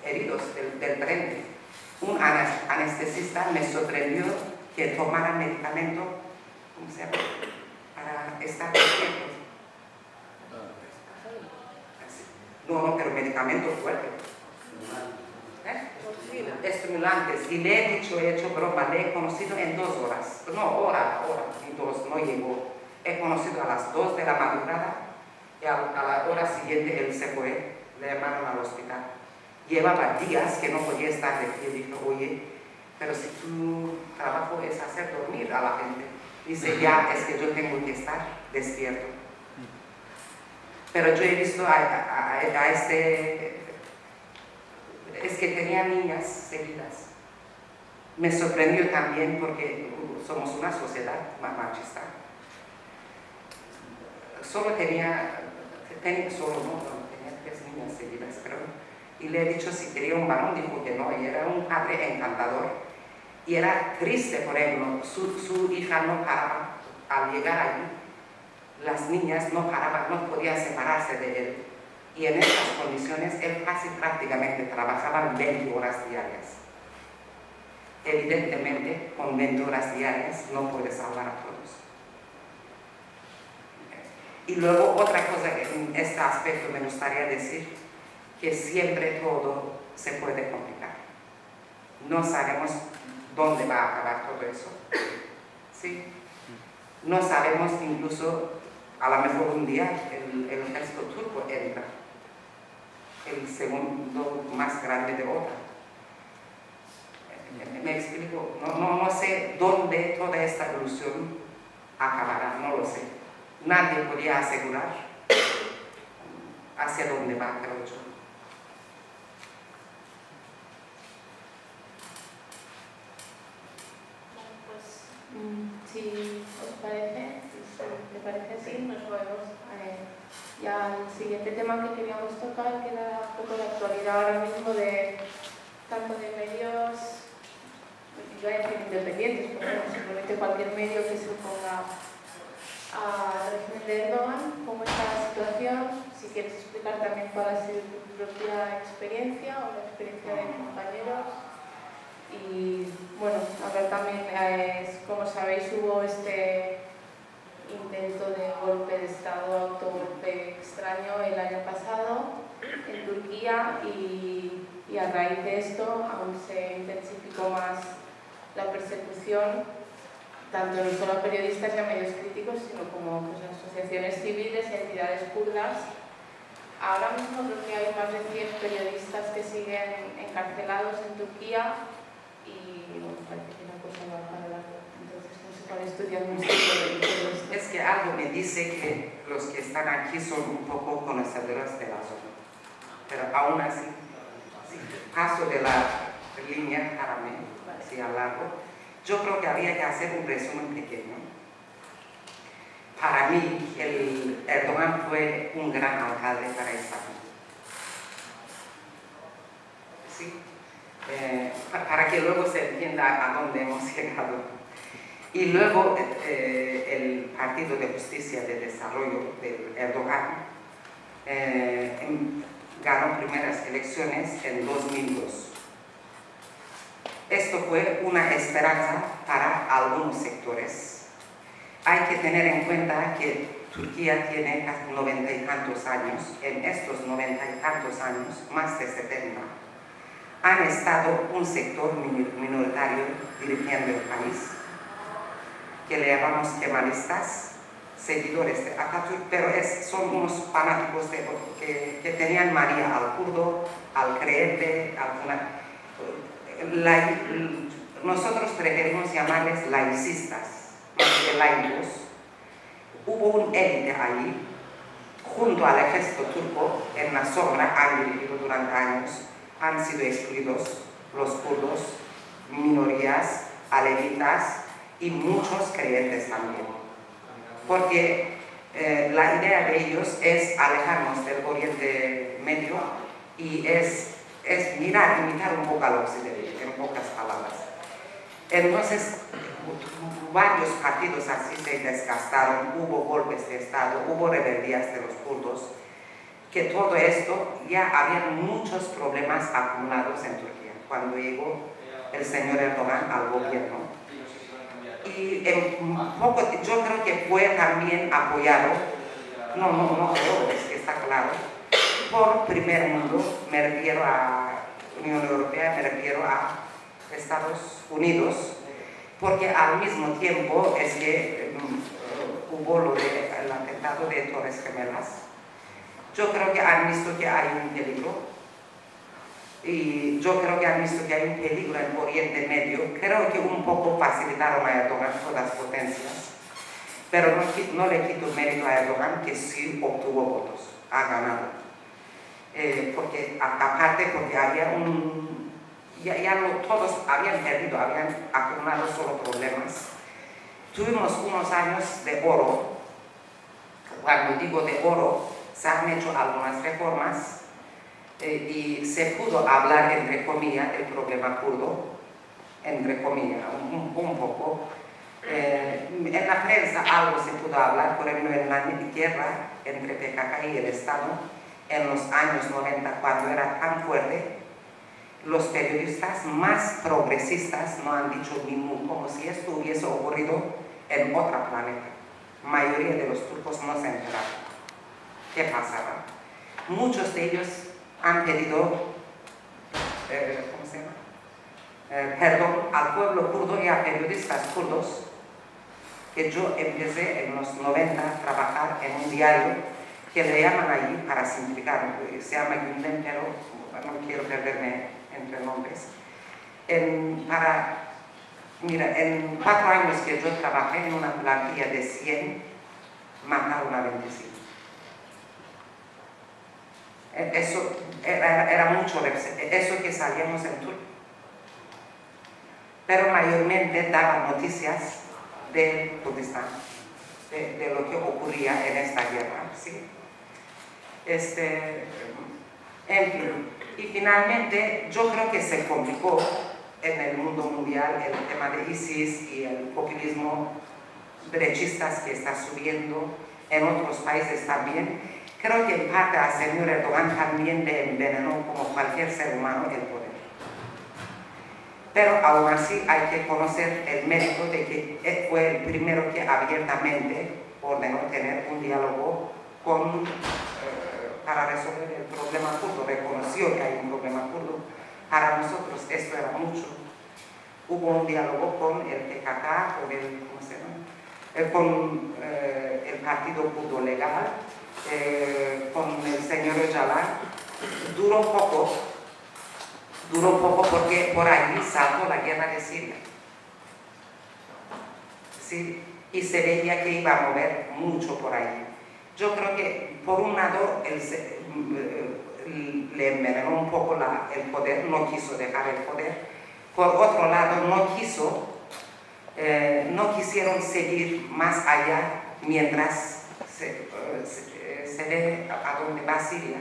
heridos del frente. Un anestesista me sorprendió que tomara medicamento, ¿cómo se llama? Para estar despierto. No, pero medicamento fuerte. Estimulantes. Y le he dicho, he hecho broma, le he conocido en 2 horas. No, hora, y 2, no llegó. He conocido a las 2 de la madrugada y a la hora siguiente él se fue, le llamaron al hospital. Llevaba días que no podía estar de pie. Dijo, oye, pero si tu trabajo es hacer dormir a la gente. Dice, ya, es que yo tengo que estar despierto. Pero yo he visto a es que tenía niñas seguidas. Me sorprendió también porque somos una sociedad machista. Tenía 3 niñas seguidas, creo. Y le he dicho si quería un varón, dijo que no, y era un padre encantador. Y era triste, por ejemplo, su hija no paraba al llegar allí. Las niñas no paraban, no podían separarse de él. Y en estas condiciones él casi prácticamente trabajaba 20 horas diarias. Evidentemente, con 20 horas diarias no puedes salvar a todos. Y luego otra cosa en este aspecto me gustaría decir, que siempre todo se puede complicar. No sabemos dónde va a acabar todo eso. ¿Sí? No sabemos incluso, a lo mejor un día el ejército turco entra, el segundo más grande de OTAN. Me explico, no sé dónde toda esta evolución acabará, no lo sé. Nadie podía asegurar hacia dónde va, creo yo. Si os parece, si te parece así, nos movemos ya al siguiente tema que queríamos tocar, que era un poco de actualidad ahora mismo de tanto de medios, yo voy a decir independientes, porque no, simplemente cualquier medio que se oponga al régimen de Erdogan, cómo está la situación, si quieres explicar también cuál ha sido tu propia experiencia o la experiencia de compañeros. Y bueno, hablar también, como sabéis, hubo este intento de golpe de Estado, autogolpe extraño el año pasado en Turquía y a raíz de esto aún se intensificó más la persecución, tanto no solo a periodistas y a medios críticos, sino como pues, asociaciones civiles y entidades kurdas. Ahora mismo creo que hay más de 100 periodistas que siguen encarcelados en Turquía y bueno, parece que la cosa va para adelante. Entonces no sé cuál es tu diagnóstico de todo esto. Es que algo me dice que los que están aquí son un poco conocedores de la zona. Pero aún así, paso de la línea para mí, así a largo, yo creo que habría que hacer un resumen pequeño. Para mí, el Erdogan fue un gran alcalde para Estambul. ¿Sí? Para que luego se entienda a dónde hemos llegado. Y luego el Partido de Justicia y de Desarrollo de Erdogan ganó primeras elecciones en 2002. Esto fue una esperanza para algunos sectores. Hay que tener en cuenta que Turquía tiene casi 90 y tantos años. En estos 90 y tantos años, más de 70, han estado un sector minoritario dirigiendo el país, que le llamamos kemalistas, seguidores de Atatürk, pero son unos fanáticos que tenían manía al kurdo, al creyente, nosotros preferimos llamarles laicistas, más que laicos. Hubo un élite allí, junto al ejército turco, en la sombra, han vivido durante años, han sido excluidos los kurdos, minorías, alevitas y muchos creyentes también. Porque la idea de ellos es alejarnos del Oriente Medio y es imitar un poco al Occidente, en pocas palabras. Entonces, varios partidos así se desgastaron, hubo golpes de Estado, hubo rebeldías de los kurdos, que todo esto ya había muchos problemas acumulados en Turquía cuando llegó el señor Erdogan al gobierno. Y yo creo que fue también apoyado, no creo, es que está claro, por primer mundo, me refiero a Unión Europea, me refiero a Estados Unidos, porque al mismo tiempo es que hubo el atentado de Torres Gemelas. Yo creo que han visto que hay un peligro, y yo creo que han visto que hay un peligro en Oriente Medio. Creo que un poco facilitaron a Erdogan todas las potencias, pero no le quito mérito a Erdogan, que sí obtuvo votos, ha ganado. Porque aparte, porque había ya no todos habían perdido, habían acumulado solo problemas. Tuvimos unos años de oro. Cuando digo de oro, se han hecho algunas reformas y se pudo hablar, entre comillas, del problema kurdo, entre comillas, un poco. En la prensa algo se pudo hablar, por ejemplo, en la guerra entre PKK y el Estado, en los años 90, cuando era tan fuerte, los periodistas más progresistas no han dicho ni mu, como si esto hubiese ocurrido en otro planeta. La mayoría de los turcos no se enteraron. ¿Qué pasaba? Muchos de ellos han pedido perdón al pueblo kurdo y a periodistas kurdos, que yo empecé en los 90 a trabajar en un diario que le llaman allí, para simplificar, se llama Gündem, pero no quiero perderme entre nombres. Mira, en 4 años que yo trabajé en una plantilla de 100, mataron a 25. Eso era mucho, eso que salíamos en Turquía. Pero mayormente daban noticias del Kurdistán, de lo que ocurría en esta guerra, ¿sí? En fin, y finalmente yo creo que se complicó en el mundo mundial el tema de ISIS y el populismo derechistas que está subiendo en otros países también. Creo que en parte al señor Erdogan también le envenenó, como cualquier ser humano, el poder. Pero aún así hay que conocer el mérito de que él fue el primero que abiertamente ordenó tener un diálogo para resolver el problema kurdo, reconoció que hay un problema kurdo. Para nosotros esto era mucho. Hubo un diálogo con el PKK, con el Partido Kurdo Legal, con el señor Öcalan. Duró poco porque por ahí saltó la guerra de Siria. ¿Sí? Y se veía que iba a mover mucho por ahí. Yo creo que por un lado le envenenó un poco el poder, no quiso dejar el poder. Por otro lado, no quisieron seguir más allá mientras se ve a dónde va Siria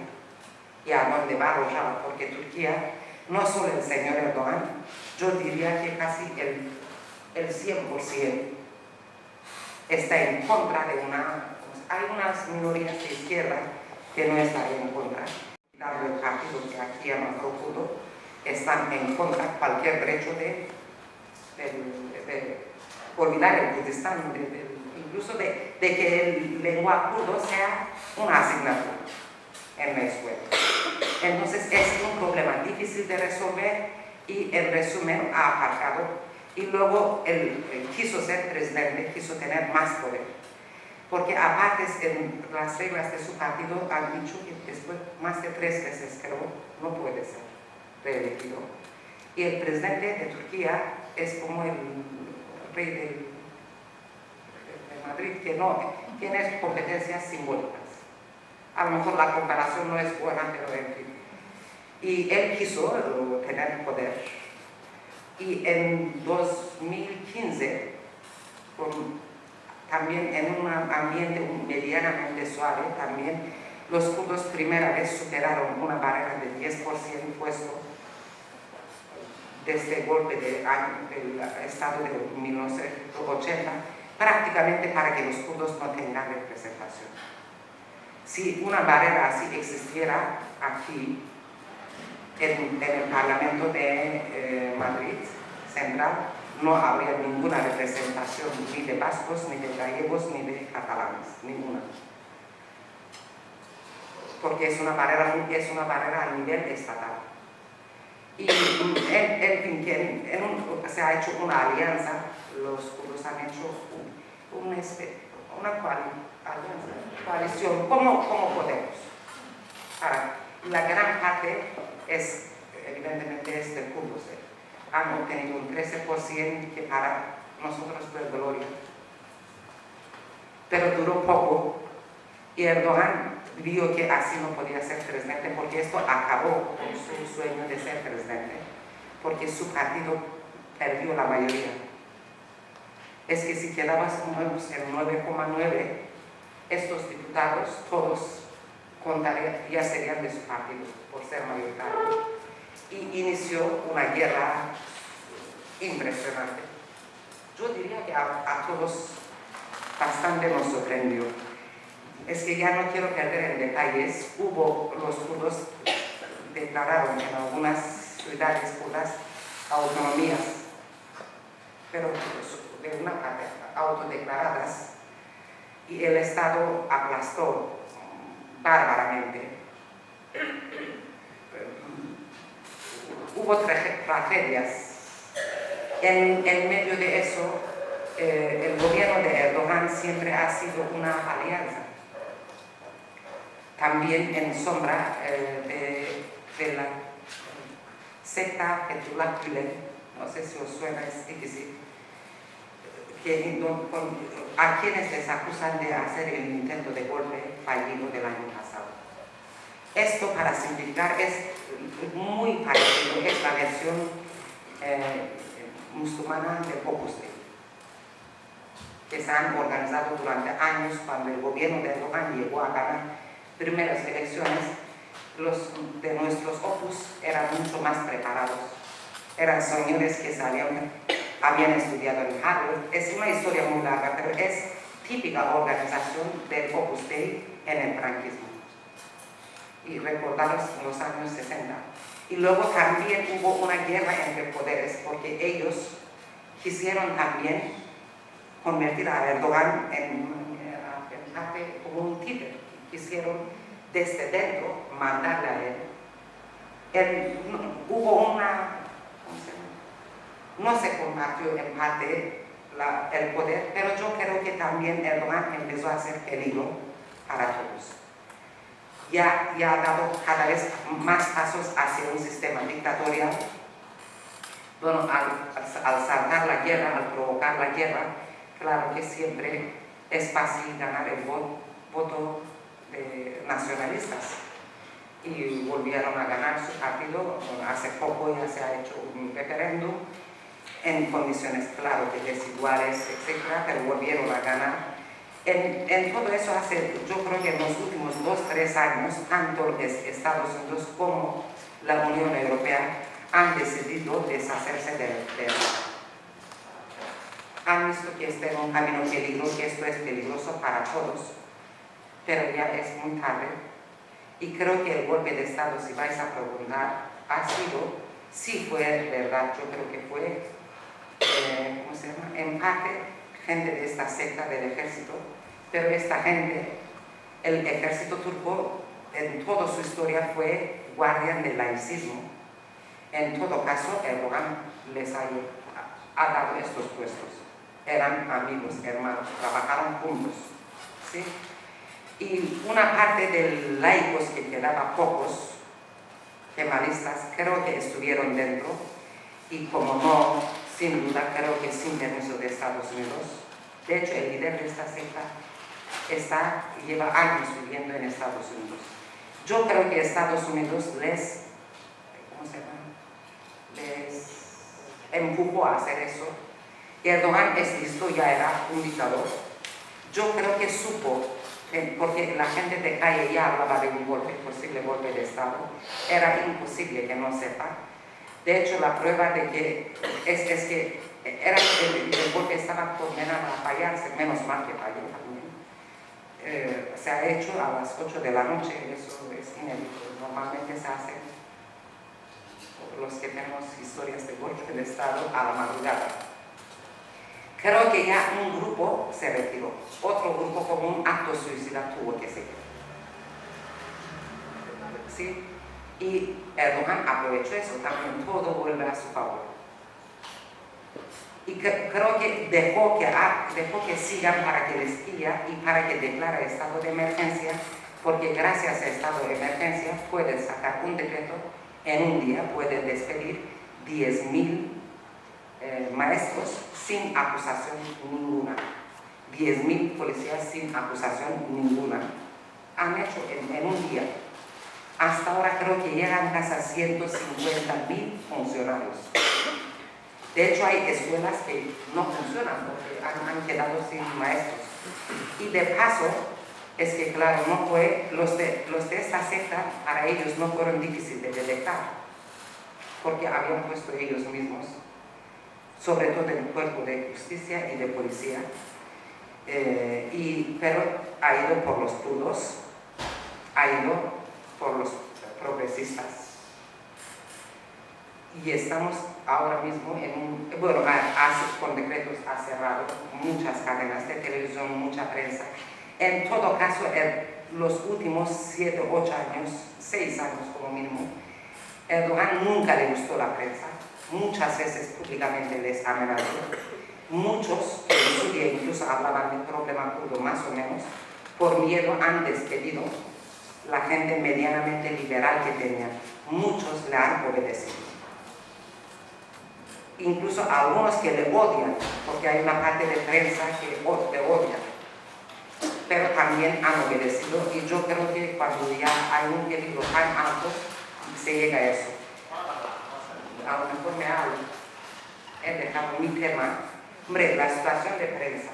y a dónde va Rojava, porque Turquía, no solo el señor Erdogan, yo diría que casi el 100% está en contra de hay unas minorías de izquierda que no están en contra. Dado el partido que aquí llaman Profundo, están en contra de cualquier derecho de olvidar el Kurdistán, incluso de que el lengua kurdo sea una asignatura en la escuela. Entonces es un problema difícil de resolver y en resumen ha aparcado. Y luego él quiso ser presidente, quiso tener más poder. Porque aparte en las reglas de su partido han dicho que después más de 3 veces creo no puede ser reelegido. Y el presidente de Turquía es como el rey de Madrid, que no tiene competencias simbólicas. A lo mejor la comparación no es buena, pero en fin. Y él quiso tener poder. Y en 2015, también en un ambiente medianamente suave, también los kurdos primera vez superaron una barrera de 10% puesto desde el golpe del Estado de 1980, prácticamente para que los kurdos no tengan representación. Si una barrera así existiera aquí, en el Parlamento de Madrid Central, no habría ninguna representación ni de vascos, ni de gallegos, ni de catalanes, ninguna. Porque es una barrera a nivel estatal. Y se ha hecho una alianza, los kurdos han hecho una coalición, como Podemos. La gran parte es, evidentemente, es de kurdos. Han obtenido un 13% que para nosotros fue gloria. Pero duró poco y Erdogan vio que así no podía ser presidente porque esto acabó con su sueño de ser presidente, porque su partido perdió la mayoría. Es que si quedabas en 9,9, estos diputados todos ya serían de su partido por ser mayoritario. Y inició una guerra impresionante. Yo diría que a todos bastante nos sorprendió. Es que ya no quiero perder en detalles. Los kurdos declararon en algunas ciudades kurdas autonomías, pero de una parte autodeclaradas, y el Estado aplastó bárbaramente. Hubo tragedias. En medio de eso, el gobierno de Erdogan siempre ha sido una alianza. También en sombra de la secta Fethullah Gülen, no sé si os suena, es difícil, a quienes les acusan de hacer el intento de golpe fallido del año pasado. Esto, para simplificar, es muy parecido, es la versión musulmana del Opus Dei, que se han organizado durante años. Cuando el gobierno de Erdogan llegó a ganar primeras elecciones, los de nuestros Opus eran mucho más preparados. Eran señores que habían estudiado en Harvard. Es una historia muy larga, pero es típica organización del Opus Dei en el franquismo. Y recordaros los años 60. Y luego también hubo una guerra entre poderes, porque ellos quisieron también convertir a Erdogan en parte como un títere. Quisieron desde dentro mandarle a él. Hubo no se compartió en parte el poder, pero yo creo que también Erdogan empezó a ser peligro para todos. Ya ha dado cada vez más pasos hacia un sistema dictatorial. Bueno, al saltar la guerra, al provocar la guerra, claro que siempre es fácil ganar el voto de nacionalistas. Y volvieron a ganar su partido. Hace poco ya se ha hecho un referéndum en condiciones, claro, que desiguales, etcétera, pero volvieron a ganar. En todo eso, yo creo que en los últimos 2-3 años, tanto Estados Unidos como la Unión Europea han decidido deshacerse de han visto que este es un camino peligroso, que esto es peligroso para todos, pero ya es muy tarde. Y creo que el golpe de Estado, si vais a preguntar, ha sido, sí fue verdad, yo creo que fue, ¿cómo se llama? En parte, gente de esta secta del ejército, pero esta gente, el ejército turco, en toda su historia fue guardián del laicismo. En todo caso, Erdogan les ha dado estos puestos. Eran amigos, hermanos, trabajaron juntos, ¿sí? Y una parte de laicos que quedaba pocos, kemalistas, creo que estuvieron dentro, y como no, sin duda, creo que sin permiso de Estados Unidos. De hecho, el líder de esta secta lleva años viviendo en Estados Unidos. Yo creo que Estados Unidos les empujó a hacer eso. Erdogan es listo, ya era un dictador. Yo creo que supo, porque la gente de calle ya hablaba de un posible golpe de Estado, era imposible que no sepa. De hecho, la prueba de que es que el golpe estaba condenado a fallarse, menos mal que falló también. Se ha hecho a las 8 de la noche, eso es inédito. Normalmente se hace, los que tenemos historias de golpe de Estado, a la madrugada. Creo que ya un grupo se retiró, otro grupo como un acto suicida tuvo que seguir. ¿Sí? Y Erdogan aprovechó eso, también todo vuelve a su favor. Y creo que dejó que sigan para que les pilla y para que declare estado de emergencia, porque gracias a estado de emergencia pueden sacar un decreto, en un día pueden despedir 10.000 maestros sin acusación ninguna. 10.000 policías sin acusación ninguna. Han hecho en un día. Hasta ahora creo que llegan casi a 150.000 funcionarios. De hecho, hay escuelas que no funcionan porque han quedado sin maestros. Y de paso, es que claro, no fue, los de esta secta, para ellos no fueron difíciles de detectar, porque habían puesto ellos mismos, sobre todo en el cuerpo de justicia y de policía, pero ha ido por los kurdos, ha ido por los progresistas. Y estamos ahora mismo con decretos ha cerrado muchas cadenas de televisión, mucha prensa. En todo caso, los últimos 7, 8 años, 6 años como mínimo, Erdogan nunca le gustó la prensa, muchas veces públicamente les amenazó. Muchos, que en su día incluso hablaban del problema kurdo más o menos, por miedo han despedido la gente medianamente liberal que tenía. Muchos le han obedecido. Incluso algunos que le odian, porque hay una parte de prensa que le odia, pero también han obedecido, y yo creo que cuando ya hay un peligro tan alto, se llega a eso. A lo mejor he dejado mi tema. Hombre, la situación de prensa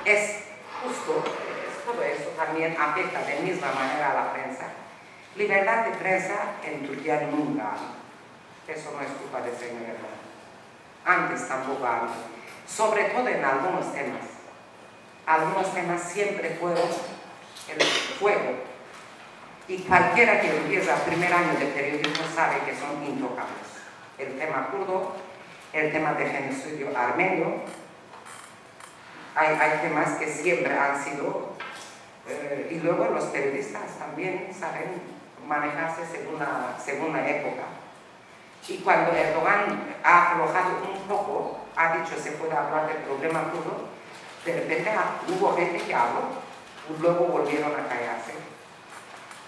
es justo, todo eso también afecta de misma manera a la prensa. Libertad de prensa en Turquía nunca hay. Eso no es culpa del señor Erdogan. Antes tampoco había, sobre todo en algunos temas. Algunos temas siempre fueron el fuego. Y cualquiera que empieza el primer año de periodismo sabe que son intocables. El tema kurdo, el tema de genocidio armenio, hay temas que siempre han sido, y luego los periodistas también saben manejarse según la época. Y cuando Erdogan ha aflojado un poco, ha dicho se puede hablar del problema kurdo, de repente hubo gente que habló, luego volvieron a callarse.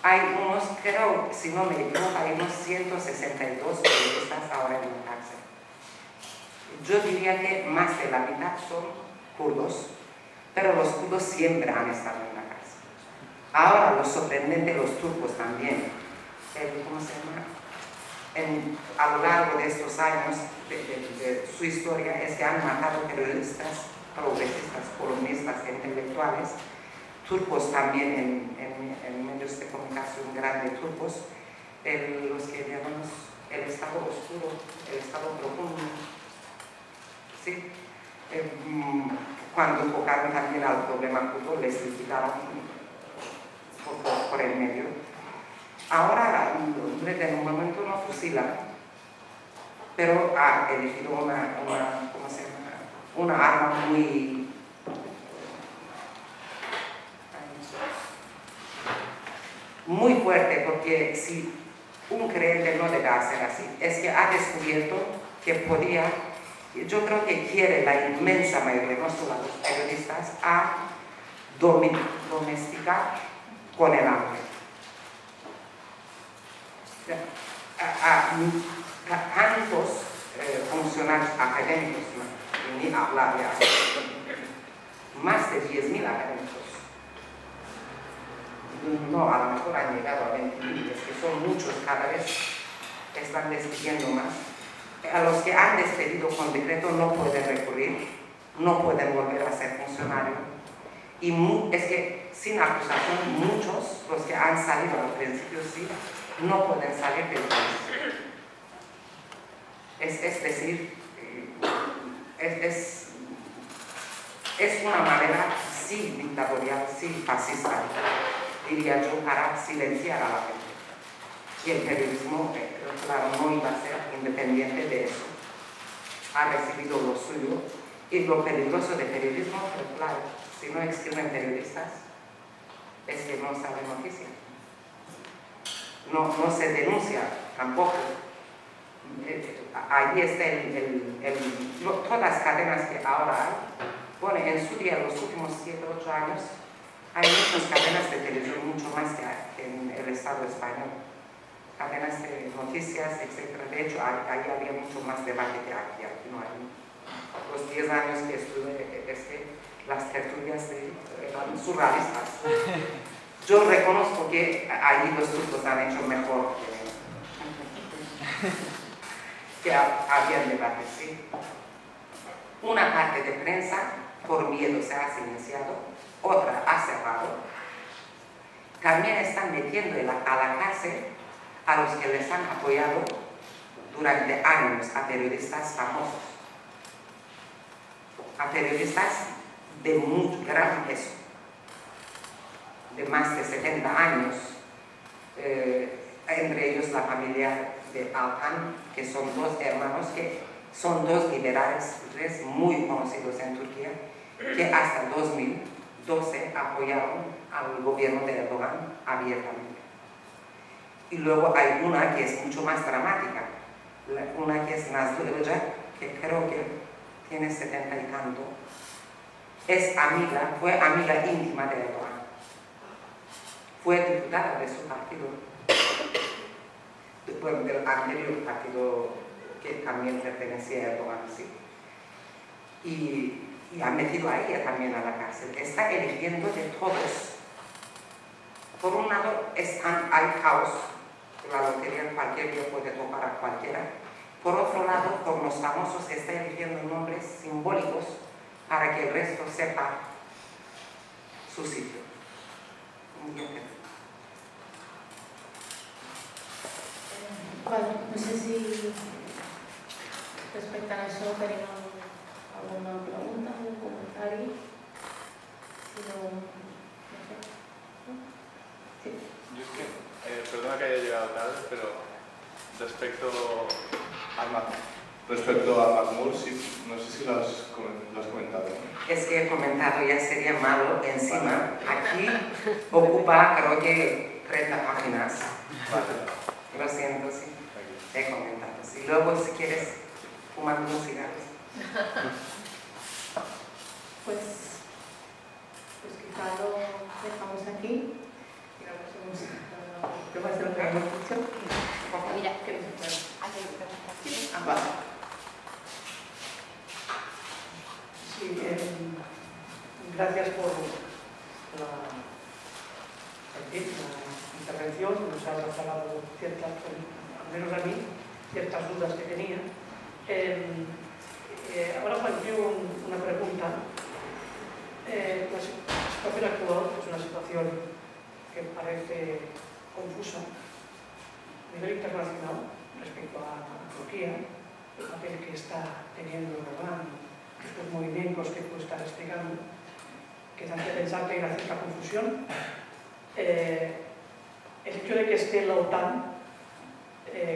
Hay unos, creo, si no me equivoco, hay unos 162 periodistas ahora en la cárcel. Yo diría que más de la mitad son kurdos, pero los kurdos siempre han estado en la cárcel. Ahora, lo sorprendente, los turcos también. ¿Cómo se llama? A lo largo de estos años de su historia es que han matado periodistas, progresistas, columnistas, intelectuales, turcos también en medios de comunicación grandes turcos, los que llamamos el estado oscuro, el estado profundo, ¿sí? cuando enfocaron también al problema kurdo, les quitaron por el medio. Ahora, en un momento no fusilan, pero ha elegido ¿cómo se llama? Una arma muy fuerte, porque si un creyente no debe hacer así, es que ha descubierto que podía, yo creo que quiere la inmensa mayoría, no solo los periodistas, a domesticar con el hambre. A tantos funcionarios académicos, ni hablar ya, más de 10.000 académicos. No, a lo mejor han llegado a 20.000, es que son muchos cada vez, están despidiendo más. A los que han despedido con decreto no pueden recurrir, no pueden volver a ser funcionarios. Y es que sin acusación, muchos, los que han salido al principio sí, no pueden salir del país. Es decir, es una manera sí dictatorial, sí fascista, diría yo, para silenciar a la gente. Y el periodismo, claro, no iba a ser independiente de eso. Ha recibido lo suyo. Y lo peligroso del periodismo, pero claro, si no escriben periodistas, es que no saben noticias. No se denuncia tampoco. Ahí está todas las cadenas que ahora hay. Bueno, en su día, los últimos 7 o 8 años, hay muchas cadenas de televisión, mucho más que en el Estado español. Cadenas de noticias, etc. De hecho, ahí había mucho más debate que aquí no hay. Los 10 años que estuve, es que las tertulias eran surrealistas. Yo reconozco que ahí los turcos han hecho mejor que había debate, ¿sí? Una parte de prensa, por miedo, se ha silenciado, otra ha cerrado. También están metiendo a la cárcel a los que les han apoyado durante años a periodistas famosos, a periodistas de muy gran peso, de más de 70 años, entre ellos la familia de Altan, que son 2 hermanos, que son 2 liberales muy conocidos en Turquía, que hasta 2012 apoyaron al gobierno de Erdogan abiertamente. Y luego hay una que es mucho más dramática, una que es Nazlı Ilıcak, que creo que tiene 70 y tanto, fue amiga íntima de Erdogan, fue diputada de su partido, del anterior partido que también pertenecía a Erdogan, sí. Y ha metido a ella también a la cárcel. Está eligiendo de todos. Por un lado, hay caos, la lotería cualquier día puede tocar a cualquiera. Por otro lado, por los famosos está eligiendo nombres simbólicos para que el resto sepa su sitio. Vale, no sé si respecto a eso tenéis alguna pregunta, algún comentario. Si no sé. Sí. Yo es que, perdona que haya llegado tarde, pero respecto a Mahmoud, sí, no sé si lo has comentado. Es que he comentado, ya sería malo encima. Aquí ocupa, creo que 30 páginas. Vale. Lo siento, sí. He comentado. Sí. Luego, si quieres, fumar unos cigarros. Pues quizá lo dejamos aquí y la próxima ¿qué pasa lo que hemos dicho? Mira, ¿Qué nos espera? hay preguntas. Vale. Sí, gracias por la intervención, nos ha trasladado ciertas, al menos a mí, ciertas dudas que tenía. Ahora planteo una pregunta. La situación actual es una situación que parece confusa a nivel internacional respecto a Turquía, el papel que está teniendo Erdogan, estos movimientos que tú estás explicando, que te hace pensar que hay una cierta confusión. El hecho de que esté en la OTAN,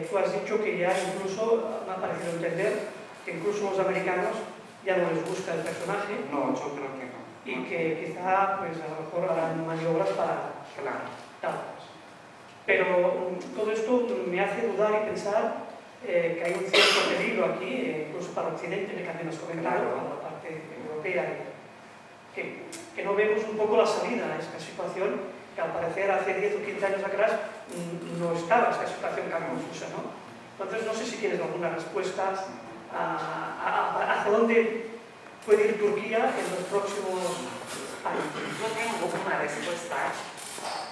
tú has dicho que ya incluso, me ha parecido entender, que incluso los americanos ya no les gusta el personaje. No, yo creo que no. Y que quizá, pues a lo mejor harán maniobras para Claro. tal. Pero todo esto me hace dudar y pensar que hay un cierto peligro aquí, incluso para Occidente, que también has comentado, para la parte europea, que no vemos un poco la salida a esta situación, que al parecer hace 10 o 15 años atrás no estaba esta situación tan confusa, ¿no? Entonces no sé si tienes alguna respuesta hacia dónde puede ir Turquía en los próximos años. Yo tengo una respuesta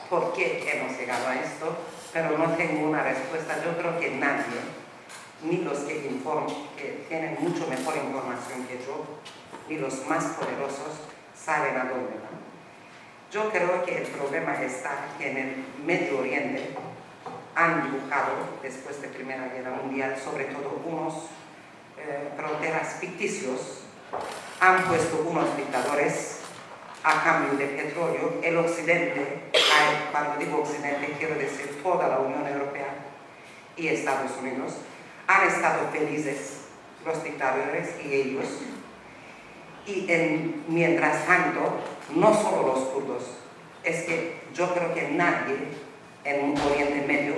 por qué hemos llegado a esto, pero no tengo una respuesta. Yo creo que nadie, ni los que tienen mucho mejor información que yo, ni los más poderosos, saben a dónde van. Yo creo que el problema está que en el Medio Oriente han dibujado, después de la Primera Guerra Mundial, sobre todo unos fronteras ficticios, han puesto unos dictadores a cambio de petróleo. El Occidente, cuando digo Occidente quiero decir toda la Unión Europea y Estados Unidos, han estado felices, los dictadores y ellos. Y mientras tanto, no solo los kurdos, es que yo creo que nadie en Oriente Medio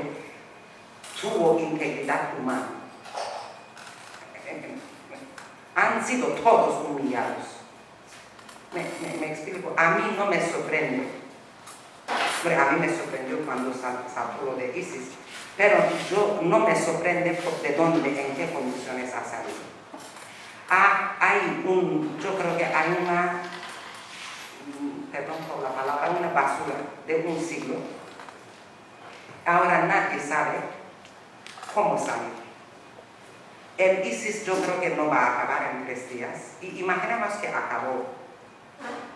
tuvo integridad humana. Han sido todos humillados. Me explico. A mí no me sorprende. A mí me sorprendió cuando saltó lo de ISIS, pero no me sorprende de dónde, en qué condiciones ha salido. Yo creo que hay perdón por la palabra, una basura de un siglo. Ahora nadie sabe cómo salir. El ISIS yo creo que no va a acabar en 3 días. Y imaginemos que acabó.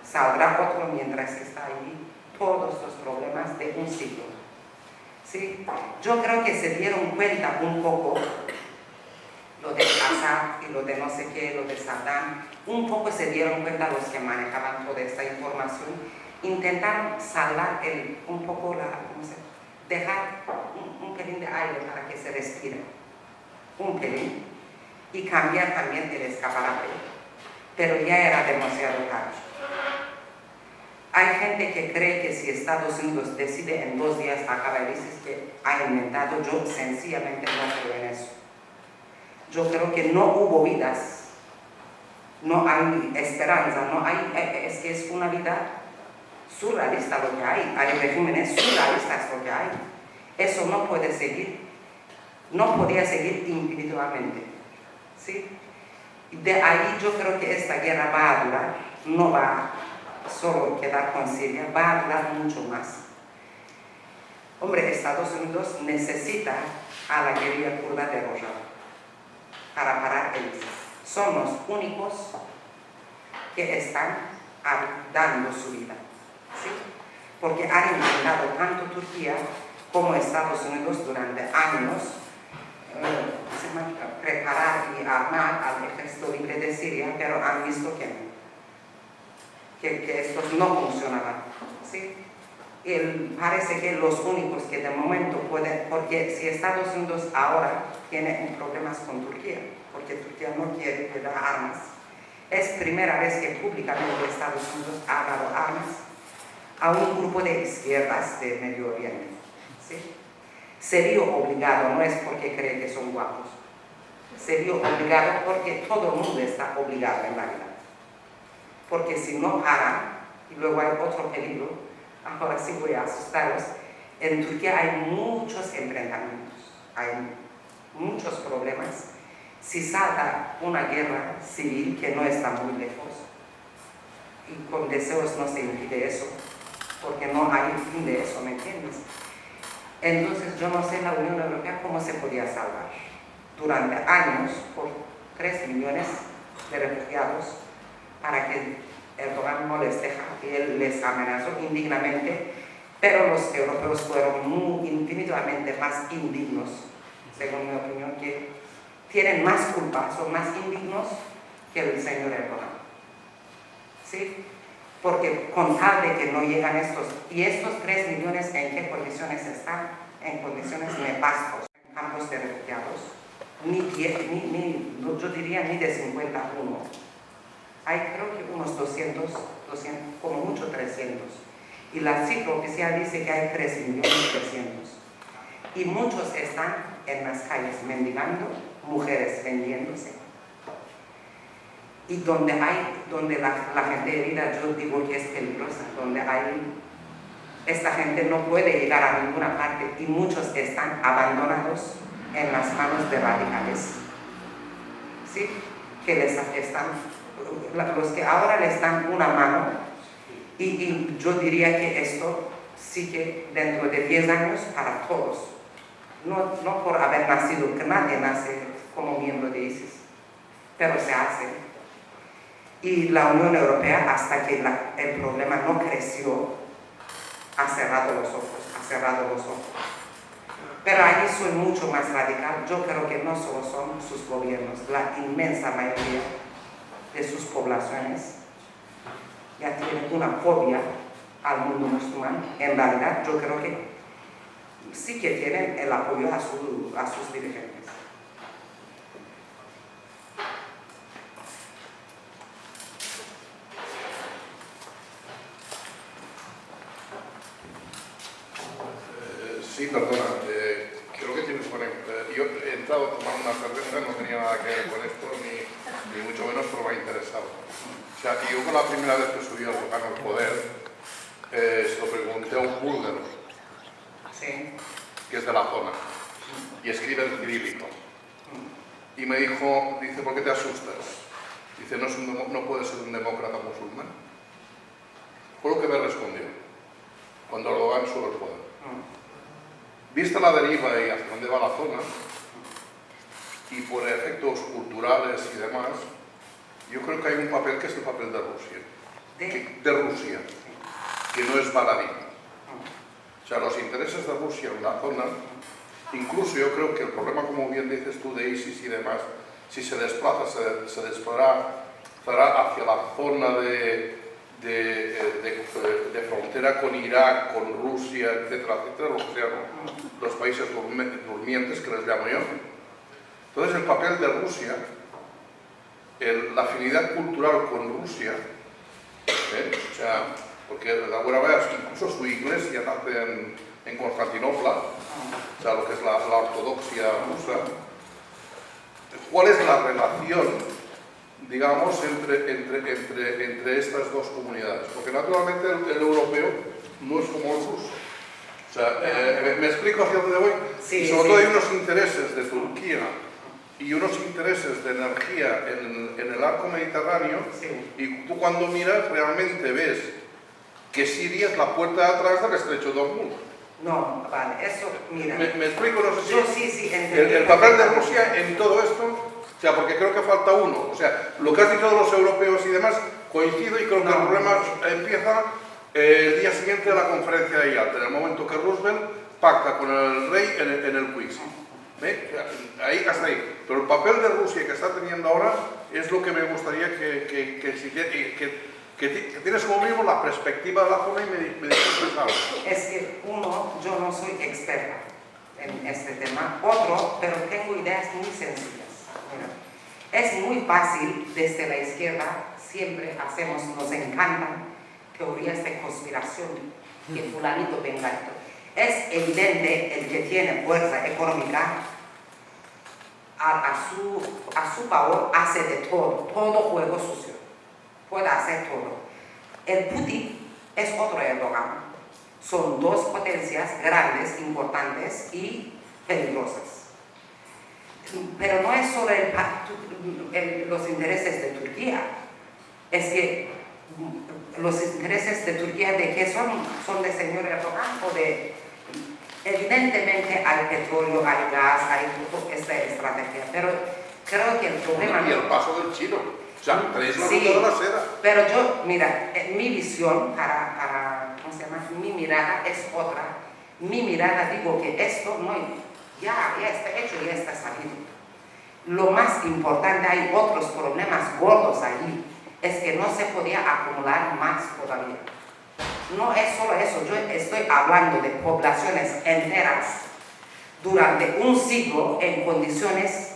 Saldrá otro mientras está ahí. Todos los problemas de un siglo. ¿Sí? Yo creo que se dieron cuenta un poco lo de Assad y lo de no sé qué, lo de Saddam. Un poco se dieron cuenta los que manejaban toda esta información. Intentaron saldar un poco dejar un pelín de aire para que se respire. Un pelín. Y cambiar también el escaparate. Pero ya era demasiado tarde. Hay gente que cree que si Estados Unidos decide en 2 días acabar el ISIS que ha inventado, yo sencillamente no creo en eso. Yo creo que no hubo vidas, no hay esperanza, es que es una vida surrealista lo que hay regímenes surrealistas lo que hay. Eso no puede seguir, no podía seguir individualmente. ¿Sí? De ahí yo creo que esta guerra va a durar, no va solo quedar con Siria, va a durar mucho más. Hombre, Estados Unidos necesita a la guerrilla kurda derrotada para parar el ISIS. Son los únicos que están dando su vida. ¿Sí? Porque han intentado tanto Turquía como Estados Unidos durante años preparar y armar al ejército libre de Siria, pero han visto que estos no funcionaban. ¿Sí? Y parece que los únicos que de momento pueden, porque si Estados Unidos ahora tiene problemas con Turquía, porque Turquía no quiere que da armas, es primera vez que públicamente Estados Unidos ha dado armas a un grupo de izquierdas de Medio Oriente. ¿Sí? Se vio obligado, no es porque cree que son guapos, se vio obligado porque todo el mundo está obligado en la vida. Porque si no paran, y luego hay otro peligro, ahora sí voy a asustaros, en Turquía hay muchos enfrentamientos, hay muchos problemas. Si salta una guerra civil que no está muy lejos, y con deseos no se impide eso, porque no hay fin de eso, ¿me entiendes? Entonces yo no sé la Unión Europea cómo se podía salvar. Durante años, por 3 millones de refugiados, para que Erdogan no les deja, y él les amenazó indignamente, pero los europeos fueron infinitamente más indignos, según mi opinión, que tienen más culpa, son más indignos que el señor Erdogan. ¿sí? Porque con tal de que no llegan estos, y estos 3 millones, ¿en qué condiciones están? En condiciones nefastas, en campos de refugiados, yo diría ni de 51. Hay creo que unos 200, como mucho 300. Y la cifra oficial dice que hay 3.300.000. Y muchos están en las calles mendigando, mujeres vendiéndose. Y donde la gente herida, yo digo que es peligrosa, donde esta gente no puede llegar a ninguna parte y muchos están abandonados en las manos de radicales, ¿sí? Que los que ahora les dan una mano, y yo diría que esto sigue dentro de 10 años para todos, no por haber nacido, que nadie nace como miembro de ISIS, pero se hace. Y la Unión Europea, hasta que el problema no creció, ha cerrado los ojos. Pero allí soy mucho más radical. Yo creo que no solo son sus gobiernos, la inmensa mayoría de sus poblaciones ya tienen una fobia al mundo musulmán. En realidad, yo creo que sí que tienen el apoyo a sus dirigentes. Sí, perdona, creo que tienes buena... yo he entrado a tomar una cerveza, no tenía nada que ver con esto, ni mucho menos, pero me ha interesado. O sea, yo con la primera vez que subí al volcán al poder, se lo pregunté a un búlgaro, Sí. que es de la zona, y escribe en cirílico. Y me dijo, dice, ¿por qué te asustas? Dice, no puedes ser un demócrata musulmán. Fue lo que me respondió, cuando Erdogan sube el poder. Vista la deriva y hacia dónde va la zona, y por efectos culturales y demás, yo creo que hay un papel que es el papel de Rusia. De Rusia, que no es baladí. O sea, los intereses de Rusia en la zona, incluso yo creo que el problema, como bien dices tú, de ISIS y demás, si se desplaza, se desplazará hacia la zona de frontera con Irak, con Rusia, etcétera, etcétera, los países durmientes que les llamo yo. Entonces el papel de Rusia, la afinidad cultural con Rusia, o sea, porque de alguna manera incluso su iglesia nace en Constantinopla, o sea, lo que es la ortodoxia rusa. ¿Cuál es la relación, digamos, entre estas dos comunidades? Porque naturalmente el europeo no es como el ruso. O sea, ¿me explico hacia dónde voy? Sí, y sobre todo hay unos intereses de Turquía y unos intereses de energía en el arco mediterráneo, y tú cuando miras realmente ves que Siria es la puerta de atrás del estrecho de Hormuz. No, vale, eso, mira. ¿Me explico? No sé si... Yo sí, entendí. El papel de Rusia en todo esto, o sea, porque creo que falta uno. O sea, lo que has dicho de los europeos y demás, coincido, y creo que el problema empieza el día siguiente de la conferencia de Yalta, en el momento que Roosevelt pacta con el rey en el Quiz. ¿Ve? O sea, ahí, hasta ahí. Pero el papel de Rusia que está teniendo ahora es lo que me gustaría que tienes como mismo la perspectiva de la zona y me dices algo. Es que yo no soy experta en este tema. Otro, pero tengo ideas muy sencillas. Mira, es muy fácil desde la izquierda, siempre nos encantan teorías de conspiración, que fulanito venganito. Es evidente el que tiene fuerza económica a su favor hace de todo juego sucio. Puede hacer todo. El Putin es otro Erdogan. Son dos potencias grandes, importantes y peligrosas. Pero no es solo los intereses de Turquía. Es que los intereses de Turquía, ¿de qué son de señor Erdogan o de...? Evidentemente hay petróleo, hay gas, hay esta estrategia, pero creo que el problema... Y el paso del chino. O sea, tenéis la sí, ruta de la seda. Pero yo, mira, mi visión ¿cómo se llama? Mi mirada es otra. Mi mirada digo que esto ya está hecho, ya está salido. Lo más importante, hay otros problemas gordos ahí. es que no se podía acumular más todavía. No es solo eso, yo estoy hablando de poblaciones enteras durante un siglo en condiciones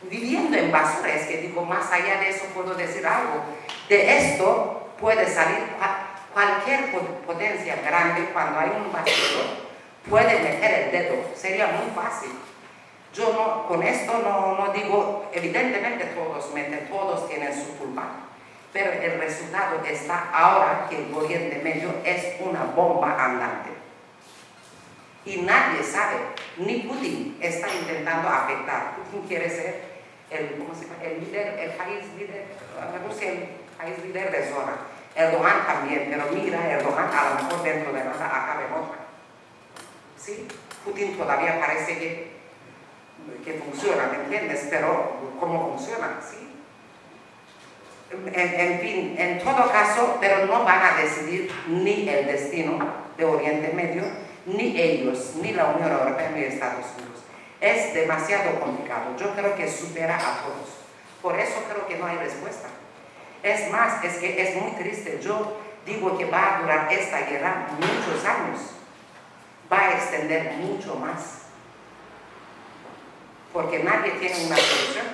viviendo en basura. Es que digo, más allá de eso puedo decir algo. De esto puede salir cualquier potencia grande. Cuando hay un basurero puede meter el dedo, sería muy fácil. Yo no, con esto no digo, evidentemente todos meten, todos tienen su culpa, pero el resultado está ahora que el Oriente Medio es una bomba andante. Y nadie sabe, ni Putin está intentando afectar. Putin quiere ser el líder, el país líder, Rusia, el país líder de zona. Erdogan también, pero mira, Erdogan a lo mejor dentro de nada acabe en otra. ¿Sí? Putin todavía parece que funciona, ¿me entiendes? Pero ¿cómo funciona? ¿Sí? En fin, en todo caso, pero no van a decidir ni el destino de Oriente Medio, ni ellos, ni la Unión Europea, ni Estados Unidos. Es demasiado complicado. Yo creo que supera a todos. Por eso creo que no hay respuesta. Es más, es que es muy triste. Yo digo que va a durar esta guerra muchos años. Va a extender mucho más. Porque nadie tiene una solución.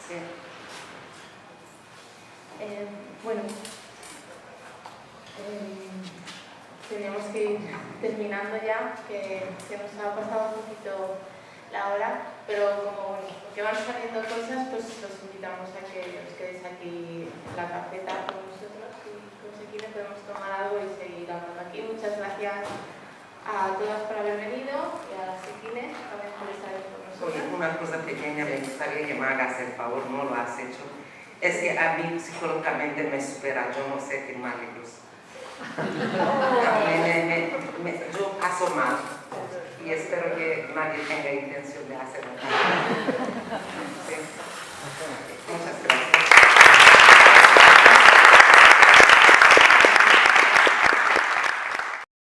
Sí. Bueno, tenemos que ir terminando ya, que se nos ha pasado un poquito la hora, pero como bueno, que van saliendo cosas, pues los invitamos a que os quedéis aquí en la cafeta con nosotros y pues aquí le podemos tomar algo y seguir hablando aquí. Muchas gracias a todas por haber venido y a Sekine también por estar aquí con nosotros. Oye, una cosa pequeña, me gustaría que me hagas el favor, no lo has hecho. Es que a mí psicológicamente me supera, yo no sé firmar libros. Yo paso mal y espero que nadie tenga intención de hacerlo. Sí. Muchas gracias.